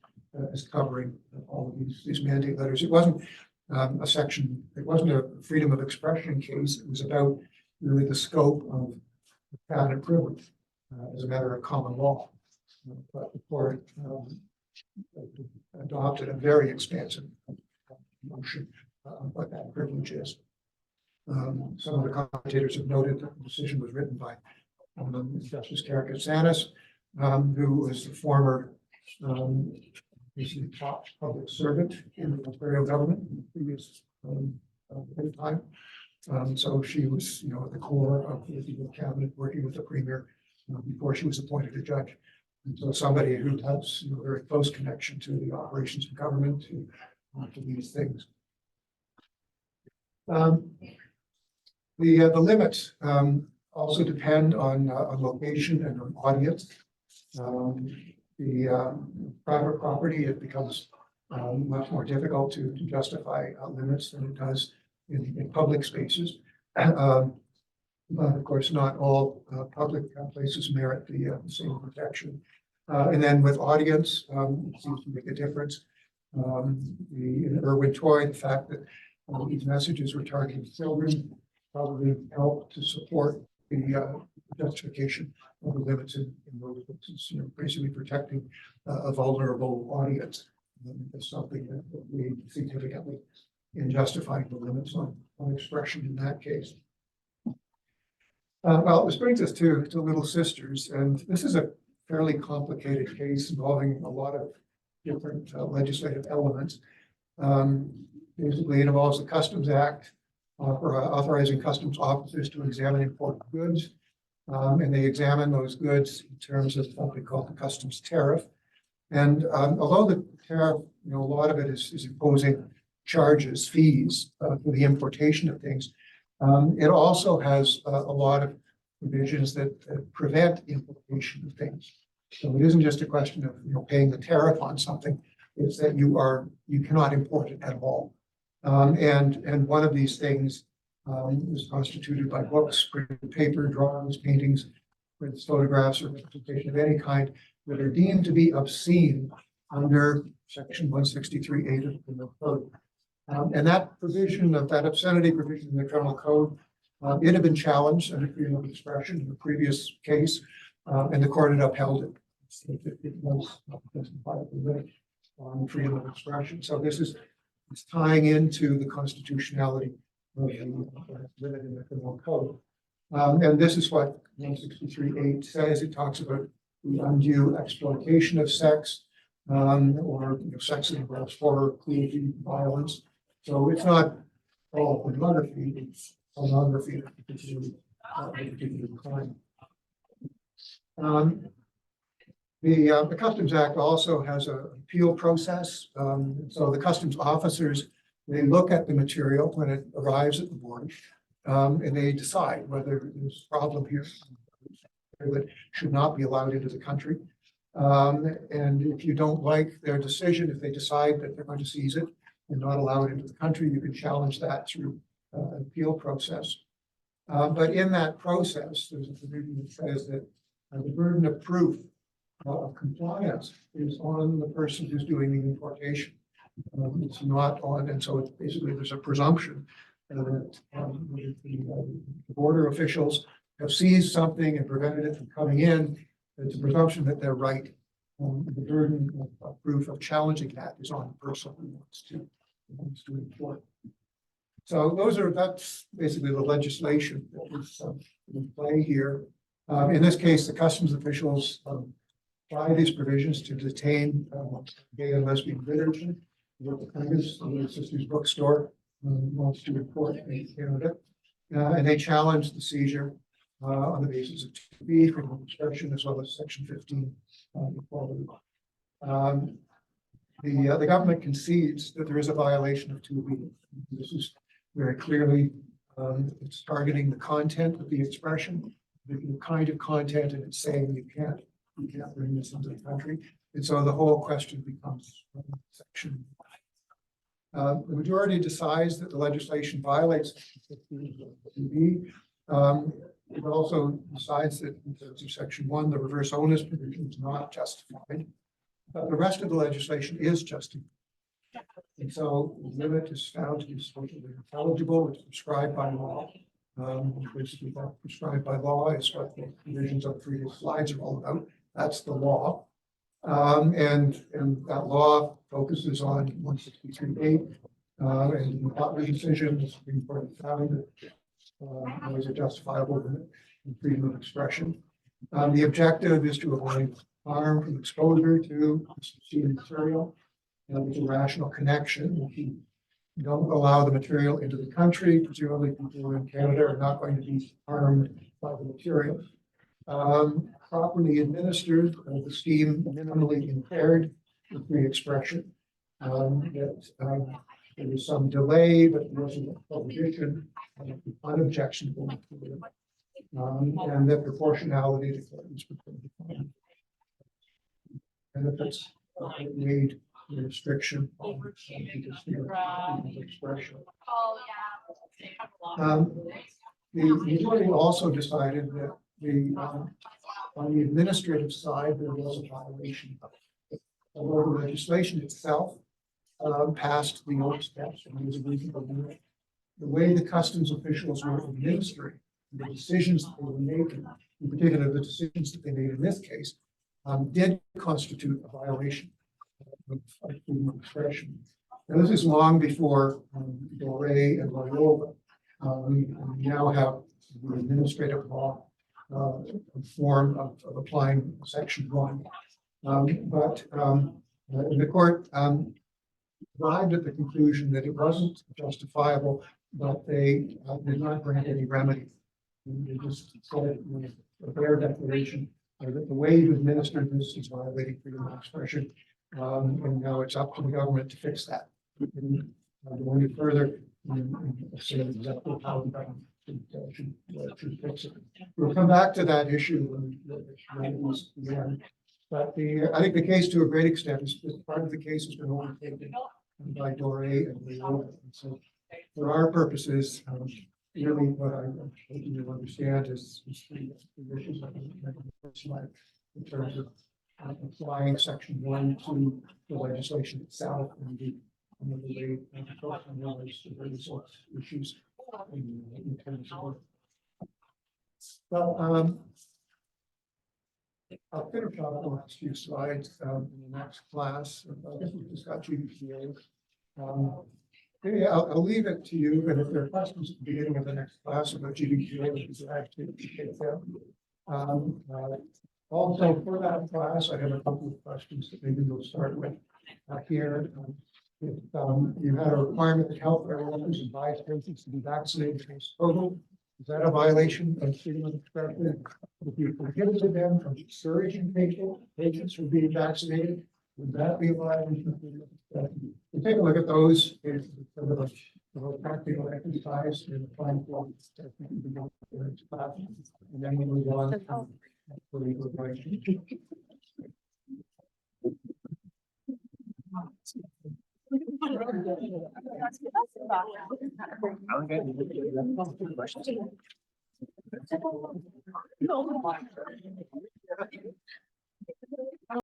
as covering all of these mandate letters. It wasn't it wasn't a freedom of expression case. It was about really the scope of cabinet privilege as a matter of common law. But the court adopted a very expansive notion of what that privilege is. Some of the commentators have noted that the decision was written by Justice Karakatsanis, who was the former top public servant in the Ontario government in the previous time. So she was, at the core of the cabinet, working with the Premier before she was appointed a judge. And so somebody who has a very close connection to the operations of government to these things. The limits also depend on location and on audience. Private property, it becomes much more difficult to justify limits than it does in public spaces. But of course, not all public places merit the same protection. And then with audience, it seems to make a difference. In Irwin Toy, the fact that these messages were targeting children probably helped to support the justification of the limits in those cases, basically protecting a vulnerable audience. That's something that we significantly in justifying the limits on expression in that case. Well, this brings us to Little Sisters, and this is a fairly complicated case involving a lot of different legislative elements. Basically, it involves the Customs Act for authorizing customs officers to examine imported goods, and they examine those goods in terms of something called the customs tariff. And although the tariff, a lot of it is imposing charges, fees for the importation of things, it also has a lot of provisions that prevent importation of things. So it isn't just a question of paying the tariff on something; it's that you cannot import it at all. And one of these things is constituted by books, printed paper, drawings, paintings, prints, photographs, or representation of any kind that are deemed to be obscene under Section 163(8) of the Criminal Code. And that provision of that obscenity provision in the Criminal Code, it had been challenged under freedom of expression in the previous case, and the court had upheld it. It was justifiably on freedom of expression. So this is tying into the constitutionality of the limit in the Criminal Code. And this is what 163(8) says. It talks about the undue exploitation of sex, or sex that involves horror, cruelty, violence. So it's not all pornography, it's pornography of a particular crime. The Customs Act also has an appeal process. So the customs officers, they look at the material when it arrives at the border, and they decide whether there's a problem here that should not be allowed into the country. And if you don't like their decision, if they decide that they're going to seize it and not allow it into the country, you can challenge that through an appeal process. But in that process, there's a provision that says that the burden of proof of compliance is on the person who's doing the importation. It's not on, and so it's basically there's a presumption that the border officials have seized something and prevented it from coming in. It's a presumption that they're right. The burden of proof of challenging that is on the person who wants to import. So that's basically the legislation that is in play here. In this case, the customs officials apply these provisions to detain gay and lesbian literature. With the plaintiffs, the Sisters Bookstore wants to report in Canada. And they challenged the seizure on the basis of 2B, freedom of expression, as well as Section 15 equality. The government concedes that there is a violation of 2B. This is very clearly it's targeting the content of the expression, the kind of content, and it's saying you can't bring this into the country. And so the whole question becomes section. The majority decides that the legislation violates 2B. It also decides that in terms of Section 1, the reverse onus provision is not justified. But the rest of the legislation is justified. And so the limit is found to be socially intelligible, it's prescribed by law. Basically, that prescribed by law is what the provisions of the previous slides are all about. That's the law. And that law focuses on 163(8). And in the Butler decision, the Supreme Court found that there was a justifiable limit in freedom of expression. The objective is to avoid harm from exposure to obscene material. And there's a rational connection. If you don't allow the material into the country, presumably people in Canada are not going to be harmed by the material. Properly administered, the scheme minimally impaired the free expression. There was some delay, but there wasn't a prohibition, unobjectionable, and that proportionality declares benefits made the restriction on expression. The majority also decided that on the administrative side, there was a violation of it. Although the legislation itself passed the old steps and was a reasonable limit. The way the customs officials were administering the decisions that they were making, in particular the decisions that they made in this case, did constitute a violation of freedom of expression. Now, this is long before Doré and Loyola. We now have the administrative law form of applying Section 1. The court arrived at the conclusion that it wasn't justifiable, but they did not grant any remedy. They just said with a bare declaration that the way you administer this is violating freedom of expression. And now it's up to the government to fix that. And go any further, say exactly how the government should fix it. We'll come back to that issue when but I think the case to a great extent is part of the case has been overtaken by Doré and Loyola. And so for our purposes, really what I hope you understand is the issues in terms of applying Section 1 to the legislation itself and the way various issues in terms of. Well, I'll finish off the last few slides in the next class. I guess we've just got GDPA. Maybe I'll leave it to you, and if there are questions at the beginning of the next class about GDPA, which is actually take them. Also, for that class, I have a couple of questions that maybe we'll start with here. If you had a requirement that healthcare workers advise patients to be vaccinated against COVID, is that a violation of freedom of expression? If you prohibited them from discouraging patients from being vaccinated, would that be a violation of freedom of expression? We'll take a look at those cases of a practical exercise in applying for class, and then we'll move on to the legal advice.